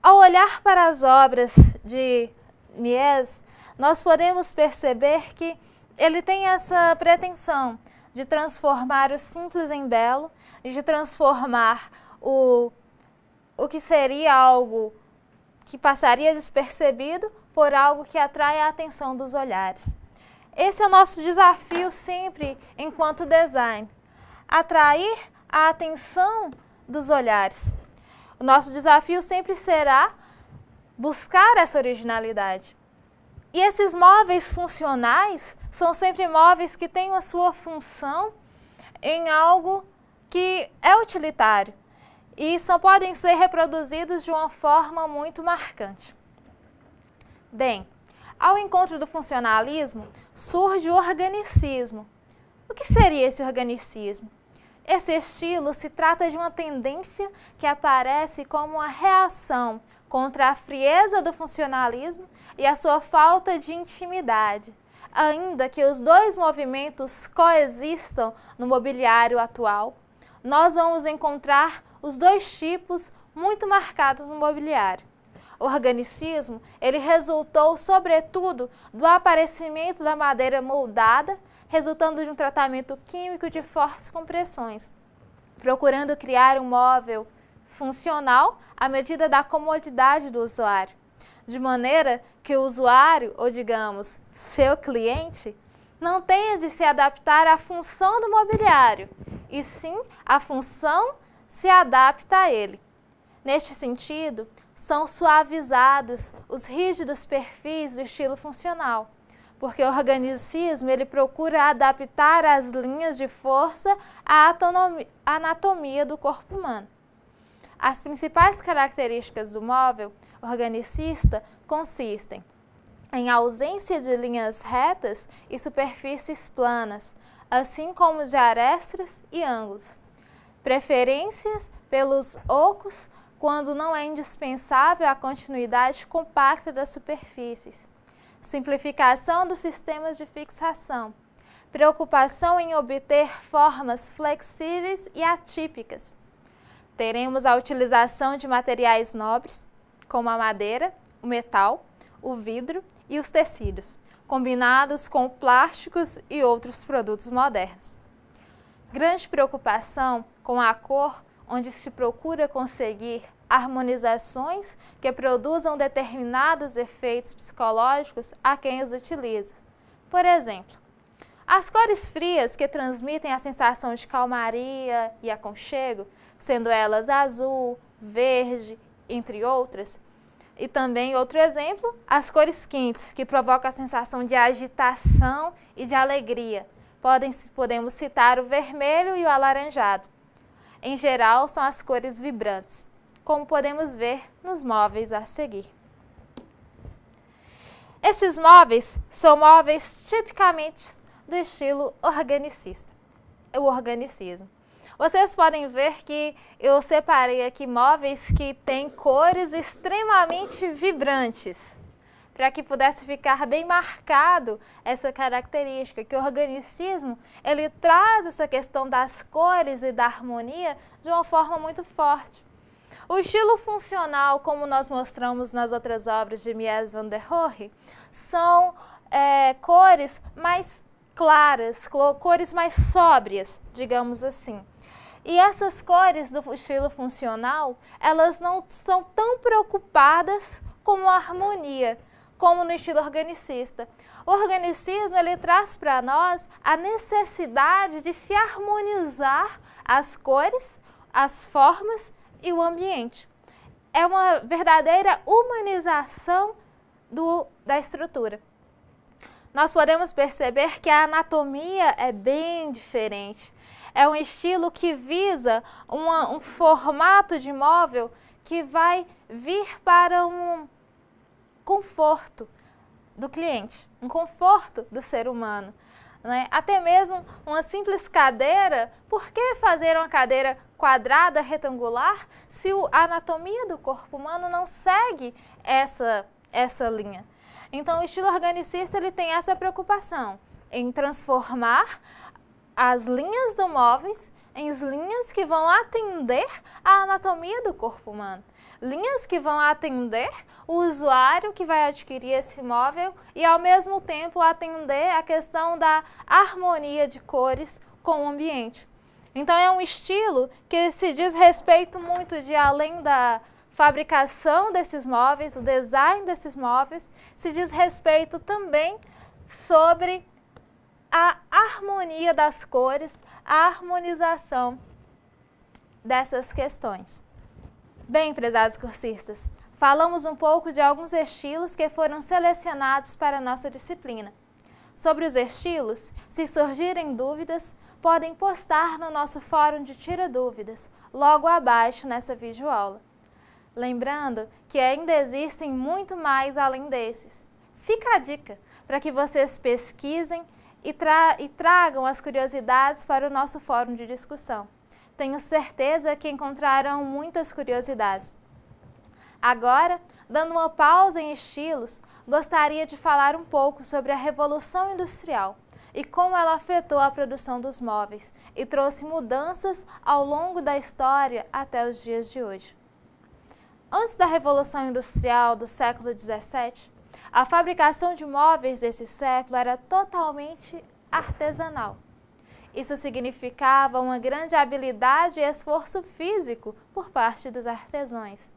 ao olhar para as obras de Mies, nós podemos perceber que ele tem essa pretensão de transformar o simples em belo, de transformar o que seria algo que passaria despercebido por algo que atrai a atenção dos olhares. Esse é o nosso desafio sempre enquanto design, atrair a atenção dos olhares. O nosso desafio sempre será buscar essa originalidade. E esses móveis funcionais são sempre móveis que têm a sua função em algo que é utilitário e só podem ser reproduzidos de uma forma muito marcante. Bem, ao encontro do funcionalismo surge o organicismo. O que seria esse organicismo? Esse estilo se trata de uma tendência que aparece como uma reação contra a frieza do funcionalismo e a sua falta de intimidade, ainda que os dois movimentos coexistam no mobiliário atual. Nós vamos encontrar os dois tipos muito marcados no mobiliário. O organicismo, ele resultou sobretudo do aparecimento da madeira moldada, resultando de um tratamento químico de fortes compressões, procurando criar um móvel funcional à medida da comodidade do usuário, de maneira que o usuário, ou digamos, seu cliente, não tenha de se adaptar à função do mobiliário, e sim a função se adapta a ele. Neste sentido, são suavizados os rígidos perfis do estilo funcional, porque o organicismo ele procura adaptar as linhas de força à anatomia do corpo humano. As principais características do móvel organicista consistem em ausência de linhas retas e superfícies planas, assim como de arestas e ângulos. Preferências pelos ocos quando não é indispensável a continuidade compacta das superfícies. Simplificação dos sistemas de fixação. Preocupação em obter formas flexíveis e atípicas. Teremos a utilização de materiais nobres, como a madeira, o metal, o vidro e os tecidos, combinados com plásticos e outros produtos modernos. Grande preocupação com a cor, onde se procura conseguir harmonizações que produzam determinados efeitos psicológicos a quem os utiliza. Por exemplo, as cores frias que transmitem a sensação de calmaria e aconchego, sendo elas azul, verde, entre outras. E também, outro exemplo, as cores quentes, que provocam a sensação de agitação e de alegria. Podemos citar o vermelho e o alaranjado. Em geral, são as cores vibrantes, como podemos ver nos móveis a seguir. Estes móveis são móveis tipicamente do estilo organicista, o organicismo. Vocês podem ver que eu separei aqui móveis que têm cores extremamente vibrantes, para que pudesse ficar bem marcado essa característica, que o organicismo ele traz essa questão das cores e da harmonia de uma forma muito forte. O estilo funcional, como nós mostramos nas outras obras de Mies van der Rohe, são cores mais claras, cores mais sóbrias, digamos assim. E essas cores do estilo funcional, elas não estão tão preocupadas com a harmonia, como no estilo organicista. O organicismo, ele traz para nós a necessidade de se harmonizar as cores, as formas e o ambiente. É uma verdadeira humanização da estrutura. Nós podemos perceber que a anatomia é bem diferente. É um estilo que visa um formato de móvel que vai vir para um conforto do cliente, um conforto do ser humano, né? Até mesmo uma simples cadeira, por que fazer uma cadeira quadrada, retangular, se a anatomia do corpo humano não segue essa linha? Então, o estilo organicista, ele tem essa preocupação em transformar as linhas do móveis em linhas que vão atender à anatomia do corpo humano. Linhas que vão atender o usuário que vai adquirir esse móvel e, ao mesmo tempo, atender a questão da harmonia de cores com o ambiente. Então, é um estilo que se diz respeito muito de além da fabricação desses móveis, o design desses móveis, se diz respeito também sobre a harmonia das cores, a harmonização dessas questões. Bem, prezados cursistas, falamos um pouco de alguns estilos que foram selecionados para a nossa disciplina. Sobre os estilos, se surgirem dúvidas, podem postar no nosso fórum de Tira Dúvidas, logo abaixo nessa videoaula. Lembrando que ainda existem muito mais além desses. Fica a dica para que vocês pesquisem e tragam as curiosidades para o nosso fórum de discussão. Tenho certeza que encontrarão muitas curiosidades. Agora, dando uma pausa em estilos, gostaria de falar um pouco sobre a Revolução Industrial e como ela afetou a produção dos móveis e trouxe mudanças ao longo da história até os dias de hoje. Antes da Revolução Industrial do século XVII, a fabricação de móveis desse século era totalmente artesanal. Isso significava uma grande habilidade e esforço físico por parte dos artesãos.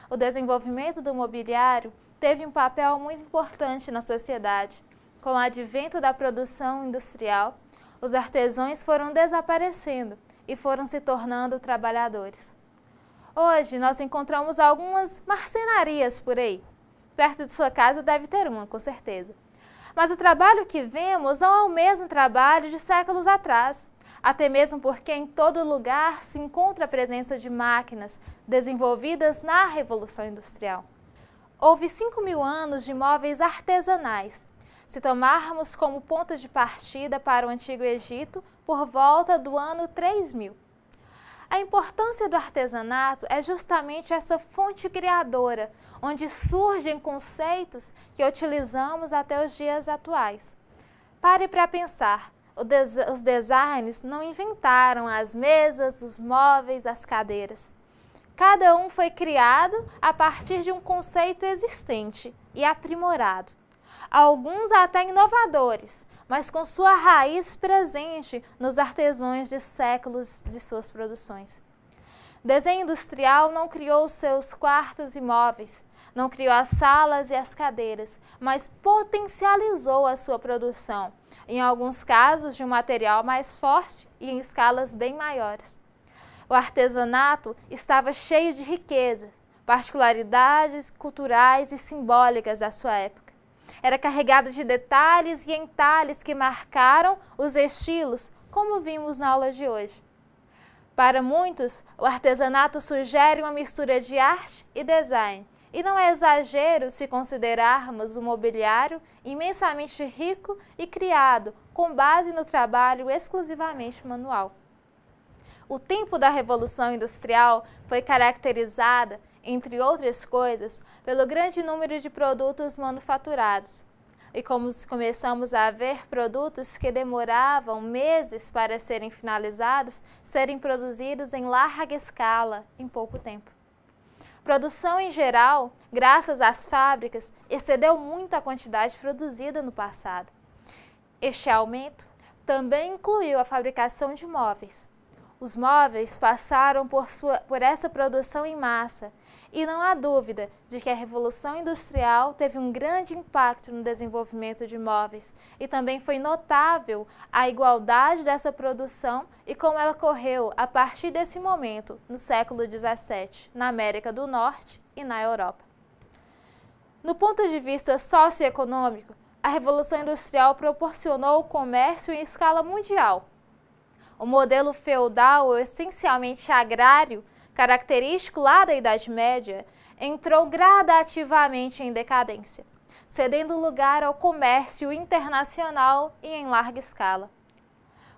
O desenvolvimento do mobiliário teve um papel muito importante na sociedade. Com o advento da produção industrial, os artesãos foram desaparecendo e foram se tornando trabalhadores. Hoje nós encontramos algumas marcenarias por aí. Perto de sua casa deve ter uma, com certeza. Mas o trabalho que vemos não é o mesmo trabalho de séculos atrás, até mesmo porque em todo lugar se encontra a presença de máquinas desenvolvidas na Revolução Industrial. Houve 5.000 anos de móveis artesanais, se tomarmos como ponto de partida para o Antigo Egito por volta do ano 3000. A importância do artesanato é justamente essa fonte criadora, onde surgem conceitos que utilizamos até os dias atuais. Pare para pensar, os designers não inventaram as mesas, os móveis, as cadeiras. Cada um foi criado a partir de um conceito existente e aprimorado. Alguns até inovadores, mas com sua raiz presente nos artesãos de séculos de suas produções. O desenho industrial não criou seus quartos e móveis, não criou as salas e as cadeiras, mas potencializou a sua produção, em alguns casos de um material mais forte e em escalas bem maiores. O artesanato estava cheio de riquezas, particularidades culturais e simbólicas da sua época. Era carregado de detalhes e entalhes que marcaram os estilos, como vimos na aula de hoje. Para muitos, o artesanato sugere uma mistura de arte e design, e não é exagero se considerarmos o mobiliário imensamente rico e criado com base no trabalho exclusivamente manual. O tempo da Revolução Industrial foi caracterizada, entre outras coisas, pelo grande número de produtos manufaturados. E como começamos a ver produtos que demoravam meses para serem finalizados, serem produzidos em larga escala em pouco tempo. Produção em geral, graças às fábricas, excedeu muito a quantidade produzida no passado. Este aumento também incluiu a fabricação de móveis. Os móveis passaram por essa produção em massa, e não há dúvida de que a Revolução Industrial teve um grande impacto no desenvolvimento de móveis, e também foi notável a igualdade dessa produção e como ela ocorreu a partir desse momento, no século XVII, na América do Norte e na Europa. No ponto de vista socioeconômico, a Revolução Industrial proporcionou o comércio em escala mundial. O modelo feudal, essencialmente agrário, característico lá da Idade Média, entrou gradativamente em decadência, cedendo lugar ao comércio internacional e em larga escala.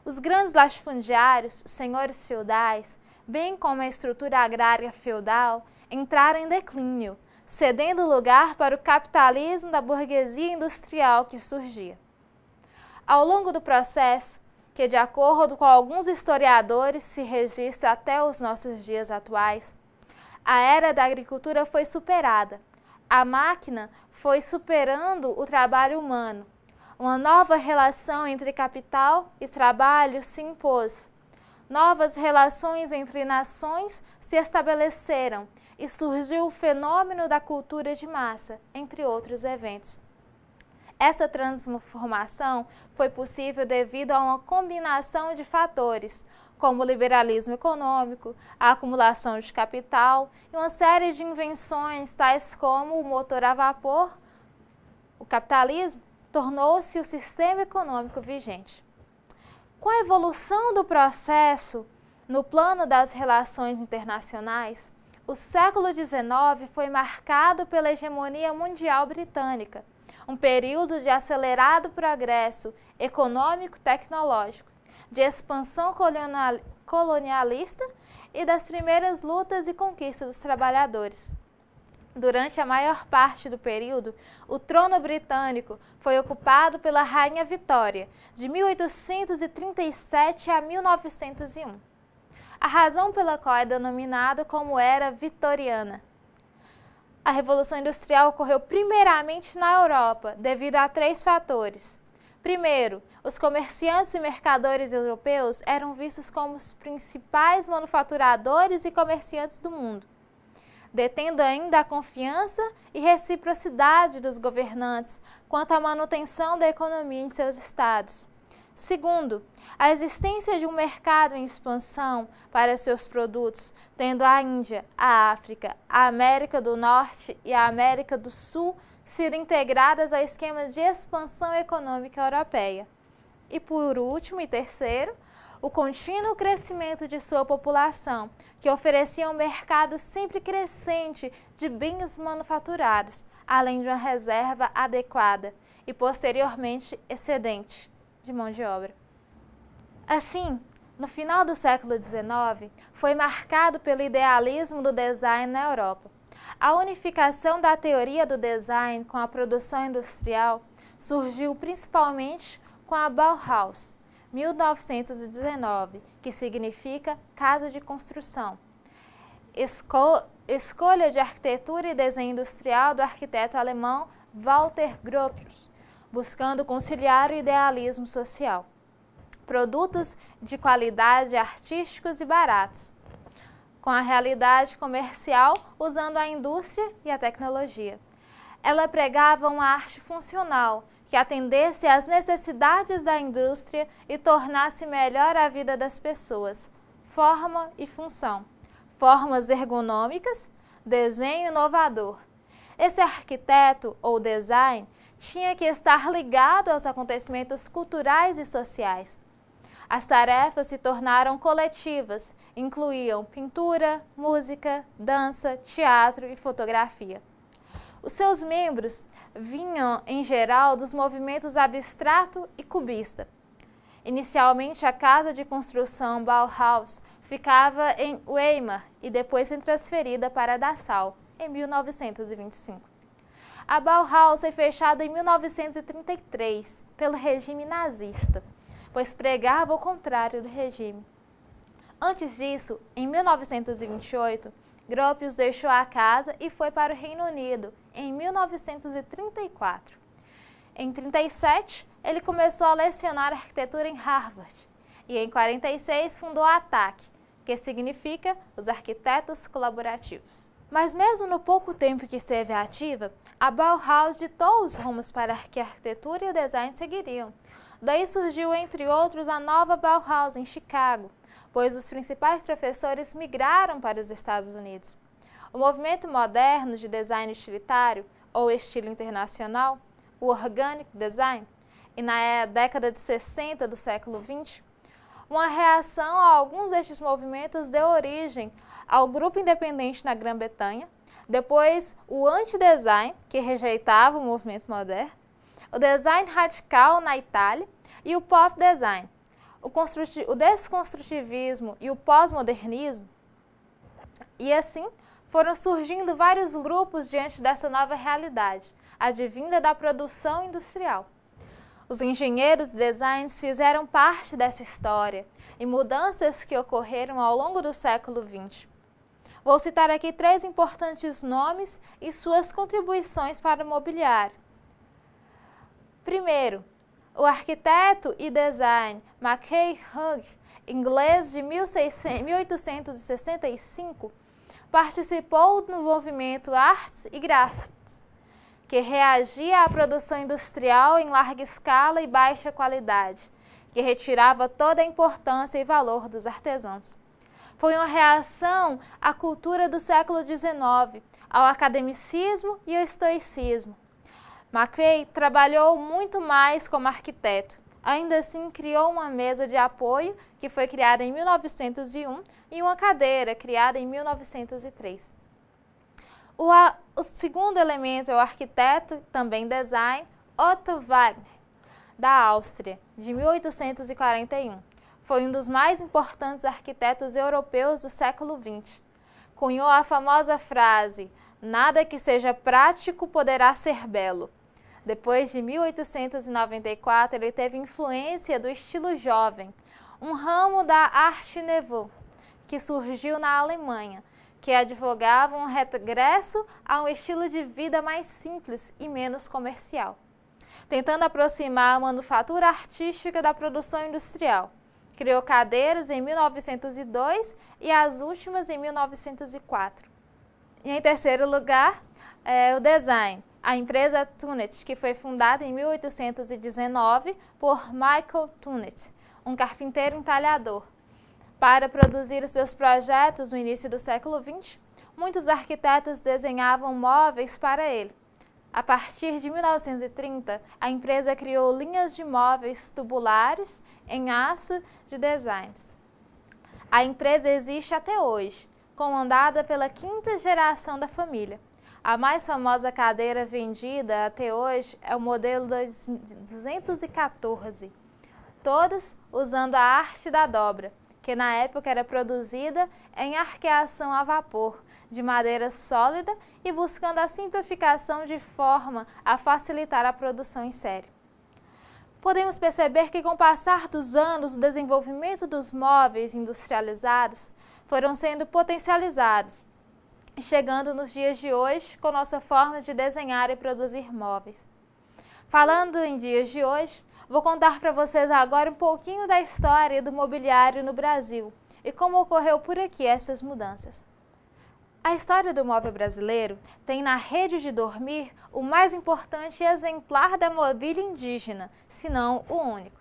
Os grandes latifundiários, os senhores feudais, bem como a estrutura agrária feudal, entraram em declínio, cedendo lugar para o capitalismo da burguesia industrial que surgia. Ao longo do processo, que de acordo com alguns historiadores se registra até os nossos dias atuais, a era da agricultura foi superada. A máquina foi superando o trabalho humano. Uma nova relação entre capital e trabalho se impôs. Novas relações entre nações se estabeleceram e surgiu o fenômeno da cultura de massa, entre outros eventos. Essa transformação foi possível devido a uma combinação de fatores, como o liberalismo econômico, a acumulação de capital e uma série de invenções, tais como o motor a vapor. O capitalismo tornou-se o sistema econômico vigente. Com a evolução do processo no plano das relações internacionais, o século XIX foi marcado pela hegemonia mundial britânica, um período de acelerado progresso econômico-tecnológico, de expansão colonialista e das primeiras lutas e conquistas dos trabalhadores. Durante a maior parte do período, o trono britânico foi ocupado pela Rainha Vitória, de 1837 a 1901. A razão pela qual é denominado como Era Vitoriana. A Revolução Industrial ocorreu primeiramente na Europa, devido a 3 fatores. Primeiro, os comerciantes e mercadores europeus eram vistos como os principais manufaturadores e comerciantes do mundo, detendo ainda a confiança e reciprocidade dos governantes quanto à manutenção da economia em seus estados. Segundo, a existência de um mercado em expansão para seus produtos, tendo a Índia, a África, a América do Norte e a América do Sul sido integradas ao esquema de expansão econômica europeia. E por último e terceiro, o contínuo crescimento de sua população, que oferecia um mercado sempre crescente de bens manufaturados, além de uma reserva adequada e posteriormente excedente de mão de obra. Assim, no final do século XIX, foi marcado pelo idealismo do design na Europa. A unificação da teoria do design com a produção industrial surgiu principalmente com a Bauhaus, 1919, que significa casa de construção. Escolha de arquitetura e desenho industrial do arquiteto alemão Walter Gropius, buscando conciliar o idealismo social. Produtos de qualidade artísticos e baratos, com a realidade comercial usando a indústria e a tecnologia. Ela pregava uma arte funcional, que atendesse às necessidades da indústria e tornasse melhor a vida das pessoas. Forma e função. Formas ergonômicas, desenho inovador. Esse arquiteto ou design tinha que estar ligado aos acontecimentos culturais e sociais. As tarefas se tornaram coletivas, incluíam pintura, música, dança, teatro e fotografia. Os seus membros vinham, em geral, dos movimentos abstrato e cubista. Inicialmente, a casa de construção Bauhaus ficava em Weimar e depois foi transferida para Dachau, em 1925. A Bauhaus foi fechada em 1933 pelo regime nazista, pois pregava o contrário do regime. Antes disso, em 1928, Gropius deixou a casa e foi para o Reino Unido em 1934. Em 1937, ele começou a lecionar arquitetura em Harvard e em 1946 fundou a ATAC, que significa os Arquitetos Colaborativos. Mas mesmo no pouco tempo que esteve ativa, a Bauhaus ditou os rumos para que a arquitetura e o design seguiriam. Daí surgiu, entre outros, a nova Bauhaus em Chicago, pois os principais professores migraram para os Estados Unidos. O movimento moderno de design utilitário, ou estilo internacional, o Organic Design, e na década de 60 do século XX, uma reação a alguns destes movimentos deu origem ao grupo independente na Grã-Bretanha, depois o anti-design, que rejeitava o movimento moderno, o design radical na Itália e o pop design, o desconstrutivismo e o pós-modernismo. E assim foram surgindo vários grupos diante dessa nova realidade, advinda da produção industrial. Os engenheiros e designers fizeram parte dessa história e mudanças que ocorreram ao longo do século XX. Vou citar aqui 3 importantes nomes e suas contribuições para o mobiliário. Primeiro, o arquiteto e design Mackay Hugh, inglês de 1865, participou no movimento Arts e Crafts, que reagia à produção industrial em larga escala e baixa qualidade, que retirava toda a importância e valor dos artesãos. Foi uma reação à cultura do século XIX, ao academicismo e ao estoicismo. Mackay trabalhou muito mais como arquiteto. Ainda assim, criou uma mesa de apoio, que foi criada em 1901, e uma cadeira, criada em 1903. O segundo elemento é o arquiteto, também design, Otto Wagner, da Áustria, de 1841. Foi um dos mais importantes arquitetos europeus do século XX. Cunhou a famosa frase, nada que seja prático poderá ser belo. Depois de 1894, ele teve influência do estilo jovem, um ramo da Arte Nouveau, que surgiu na Alemanha, que advogava um regresso a um estilo de vida mais simples e menos comercial, tentando aproximar a manufatura artística da produção industrial. Criou cadeiras em 1902 e as últimas em 1904. E em terceiro lugar, o design. A empresa Tunet, que foi fundada em 1819 por Michael Tunet, um carpinteiro entalhador. Para produzir os seus projetos no início do século XX, muitos arquitetos desenhavam móveis para ele. A partir de 1930, a empresa criou linhas de móveis tubulares em aço de designs. A empresa existe até hoje, comandada pela 5ª geração da família. A mais famosa cadeira vendida até hoje é o modelo 214, todos usando a arte da dobra, que na época era produzida em arqueação a vapor, de madeira sólida e buscando a simplificação de forma a facilitar a produção em série. Podemos perceber que com o passar dos anos, o desenvolvimento dos móveis industrializados foram sendo potencializados, chegando nos dias de hoje com nossa forma de desenhar e produzir móveis. Falando em dias de hoje, vou contar para vocês agora um pouquinho da história do mobiliário no Brasil e como ocorreu por aqui essas mudanças. A história do móvel brasileiro tem na rede de dormir o mais importante exemplar da mobília indígena, se não o único.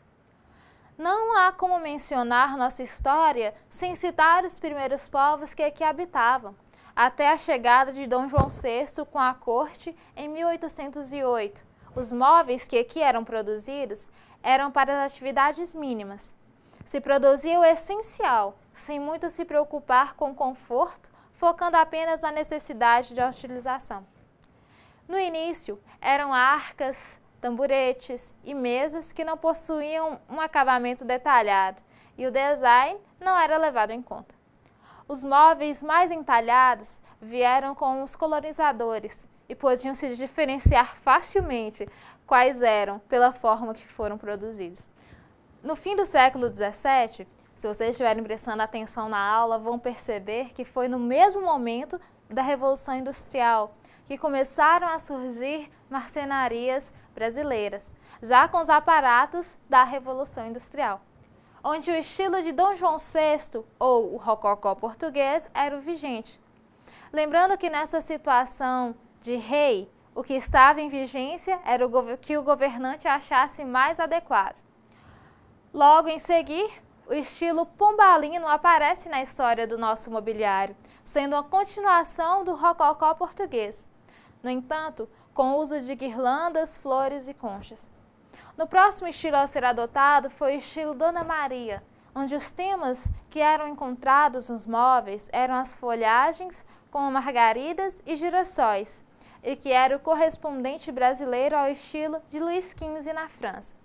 Não há como mencionar nossa história sem citar os primeiros povos que aqui habitavam, até a chegada de Dom João VI com a corte em 1808. Os móveis que aqui eram produzidos eram para as atividades mínimas. Se produzia o essencial, sem muito se preocupar com o conforto, focando apenas na necessidade de utilização. No início, eram arcas, tamburetes e mesas que não possuíam um acabamento detalhado e o design não era levado em conta. Os móveis mais entalhados vieram com os colonizadores e podiam se diferenciar facilmente quais eram pela forma que foram produzidos. No fim do século XVII, se vocês estiverem prestando atenção na aula, vão perceber que foi no mesmo momento da Revolução Industrial que começaram a surgir marcenarias brasileiras, já com os aparatos da Revolução Industrial, onde o estilo de Dom João VI, ou o rococó português, era o vigente. Lembrando que nessa situação de rei, o que estava em vigência era o que o governante achasse mais adequado. Logo em seguir, o estilo pombalino aparece na história do nosso mobiliário, sendo uma continuação do rococó português. No entanto, com o uso de guirlandas, flores e conchas. No próximo estilo a ser adotado foi o estilo Dona Maria, onde os temas que eram encontrados nos móveis eram as folhagens com margaridas e girassóis, e que era o correspondente brasileiro ao estilo de Luís XV na França.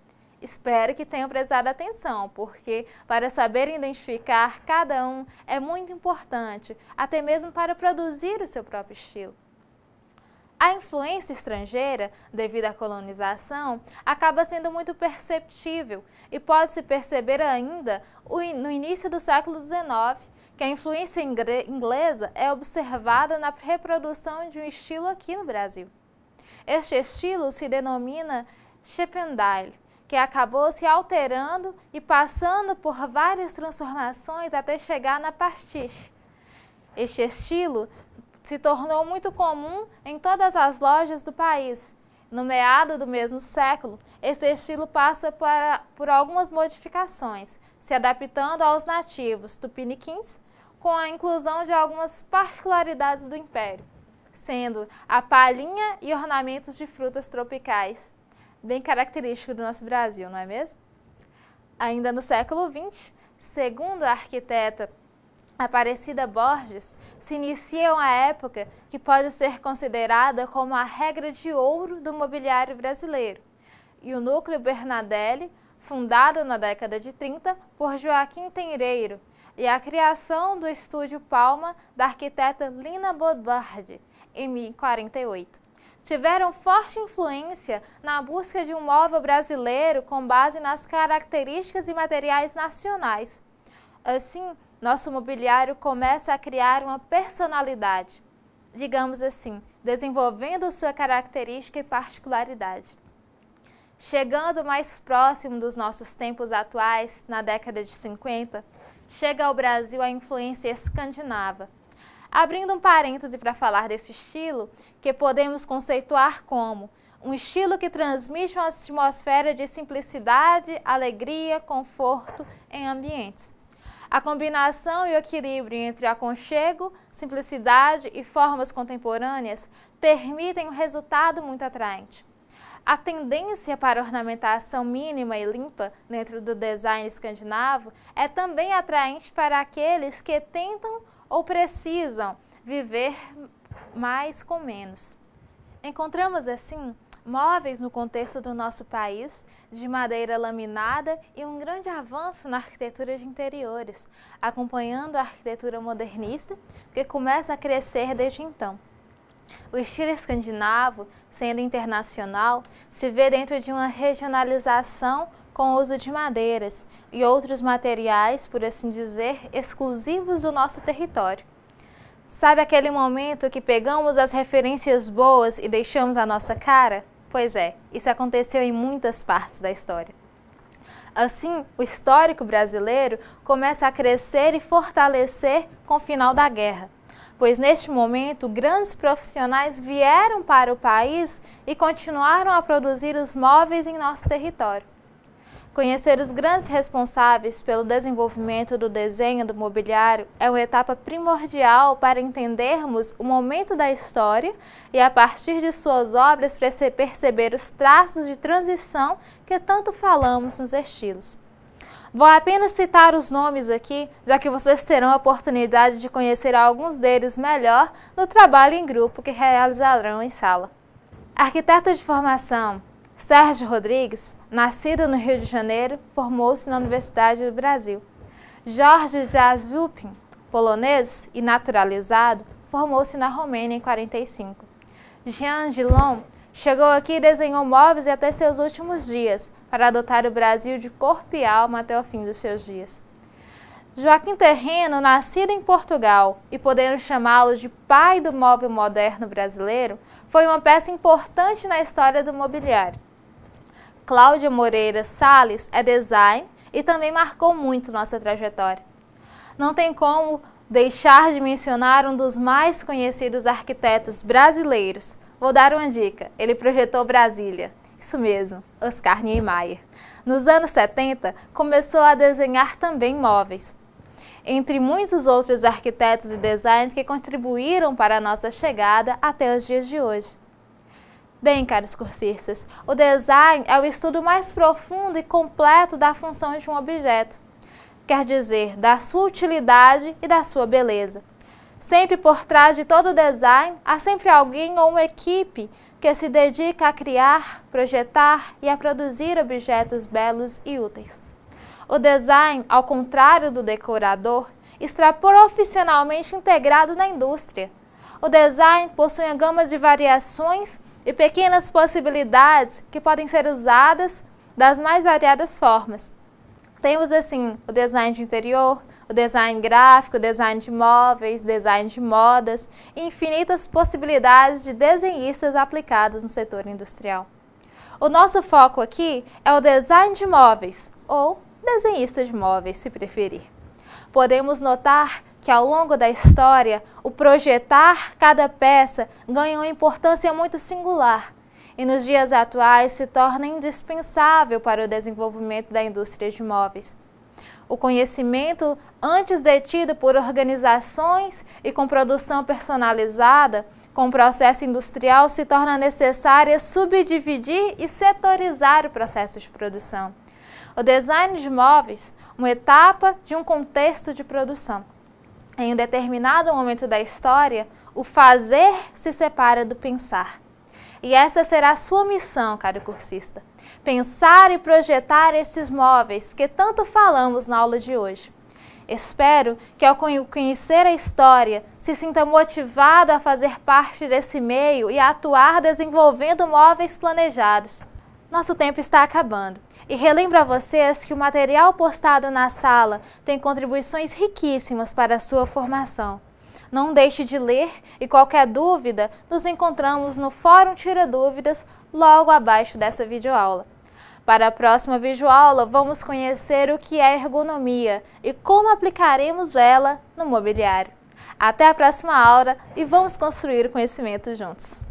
Espero que tenham prestado atenção, porque para saber identificar cada um é muito importante, até mesmo para produzir o seu próprio estilo. A influência estrangeira, devido à colonização, acaba sendo muito perceptível e pode-se perceber ainda no início do século XIX, que a influência inglesa é observada na reprodução de um estilo aqui no Brasil. Este estilo se denomina Chippendale, que acabou se alterando e passando por várias transformações até chegar na pastiche. Este estilo se tornou muito comum em todas as lojas do país. No meado do mesmo século, esse estilo passa por algumas modificações, se adaptando aos nativos tupiniquins, com a inclusão de algumas particularidades do Império, sendo a palhinha e ornamentos de frutas tropicais, bem característico do nosso Brasil, não é mesmo? Ainda no século XX, segundo a arquiteta Aparecida Borges, se inicia uma época que pode ser considerada como a regra de ouro do mobiliário brasileiro, e o Núcleo Bernadelli, fundado na década de 30 por Joaquim Tenreiro, e a criação do Estúdio Palma da arquiteta Lina Bobardi, em 1948. Tiveram forte influência na busca de um móvel brasileiro com base nas características e materiais nacionais. Assim, nosso mobiliário começa a criar uma personalidade, digamos assim, desenvolvendo sua característica e particularidade. Chegando mais próximo dos nossos tempos atuais, na década de 50, chega ao Brasil a influência escandinava. Abrindo um parêntese para falar desse estilo, que podemos conceituar como um estilo que transmite uma atmosfera de simplicidade, alegria, conforto em ambientes. A combinação e o equilíbrio entre aconchego, simplicidade e formas contemporâneas permitem um resultado muito atraente. A tendência para ornamentação mínima e limpa dentro do design escandinavo é também atraente para aqueles que tentam ou precisam viver mais com menos. Encontramos, assim, móveis no contexto do nosso país, de madeira laminada e um grande avanço na arquitetura de interiores, acompanhando a arquitetura modernista, que começa a crescer desde então. O estilo escandinavo, sendo internacional, se vê dentro de uma regionalização com o uso de madeiras e outros materiais, por assim dizer, exclusivos do nosso território. Sabe aquele momento que pegamos as referências boas e deixamos a nossa cara? Pois é, isso aconteceu em muitas partes da história. Assim, o histórico brasileiro começa a crescer e fortalecer com o final da guerra, pois neste momento grandes profissionais vieram para o país e continuaram a produzir os móveis em nosso território. Conhecer os grandes responsáveis pelo desenvolvimento do desenho do mobiliário é uma etapa primordial para entendermos o momento da história e, a partir de suas obras, perceber os traços de transição que tanto falamos nos estilos. Vou apenas citar os nomes aqui, já que vocês terão a oportunidade de conhecer alguns deles melhor no trabalho em grupo que realizarão em sala. Arquiteto de formação, Sérgio Rodrigues, nascido no Rio de Janeiro, formou-se na Universidade do Brasil. Jorge Jasupin, polonês e naturalizado, formou-se na Romênia em 1945. Jean Gillon chegou aqui e desenhou móveis até seus últimos dias, para adotar o Brasil de corpo e alma até o fim dos seus dias. Joaquim Terreno, nascido em Portugal e podendo chamá-lo de pai do móvel moderno brasileiro, foi uma peça importante na história do mobiliário. Cláudia Moreira Salles é design e também marcou muito nossa trajetória. Não tem como deixar de mencionar um dos mais conhecidos arquitetos brasileiros. Vou dar uma dica, ele projetou Brasília. Isso mesmo, Oscar Niemeyer. Nos anos 70, começou a desenhar também móveis. Entre muitos outros arquitetos e designers que contribuíram para a nossa chegada até os dias de hoje. Bem, caros cursistas, o design é o estudo mais profundo e completo da função de um objeto. Quer dizer, da sua utilidade e da sua beleza. Sempre por trás de todo design, há sempre alguém ou uma equipe que se dedica a criar, projetar e a produzir objetos belos e úteis. O design, ao contrário do decorador, está profissionalmente integrado na indústria. O design possui uma gama de variações e pequenas possibilidades que podem ser usadas das mais variadas formas. Temos assim o design de interior, o design gráfico, o design de móveis, design de modas e infinitas possibilidades de desenhistas aplicados no setor industrial. O nosso foco aqui é o design de móveis, ou desenhista de móveis, se preferir. Podemos notar que ao longo da história, o projetar cada peça ganha uma importância muito singular e nos dias atuais se torna indispensável para o desenvolvimento da indústria de móveis. O conhecimento, antes detido por organizações e com produção personalizada, com o processo industrial se torna necessário subdividir e setorizar o processo de produção. O design de móveis, uma etapa de um contexto de produção. Em um determinado momento da história, o fazer se separa do pensar. E essa será a sua missão, caro cursista. Pensar e projetar esses móveis que tanto falamos na aula de hoje. Espero que ao conhecer a história, se sinta motivado a fazer parte desse meio e a atuar desenvolvendo móveis planejados. Nosso tempo está acabando. E relembro a vocês que o material postado na sala tem contribuições riquíssimas para a sua formação. Não deixe de ler e qualquer dúvida, nos encontramos no Fórum Tira Dúvidas, logo abaixo dessa videoaula. Para a próxima videoaula, vamos conhecer o que é ergonomia e como aplicaremos ela no mobiliário. Até a próxima aula e vamos construir o conhecimento juntos!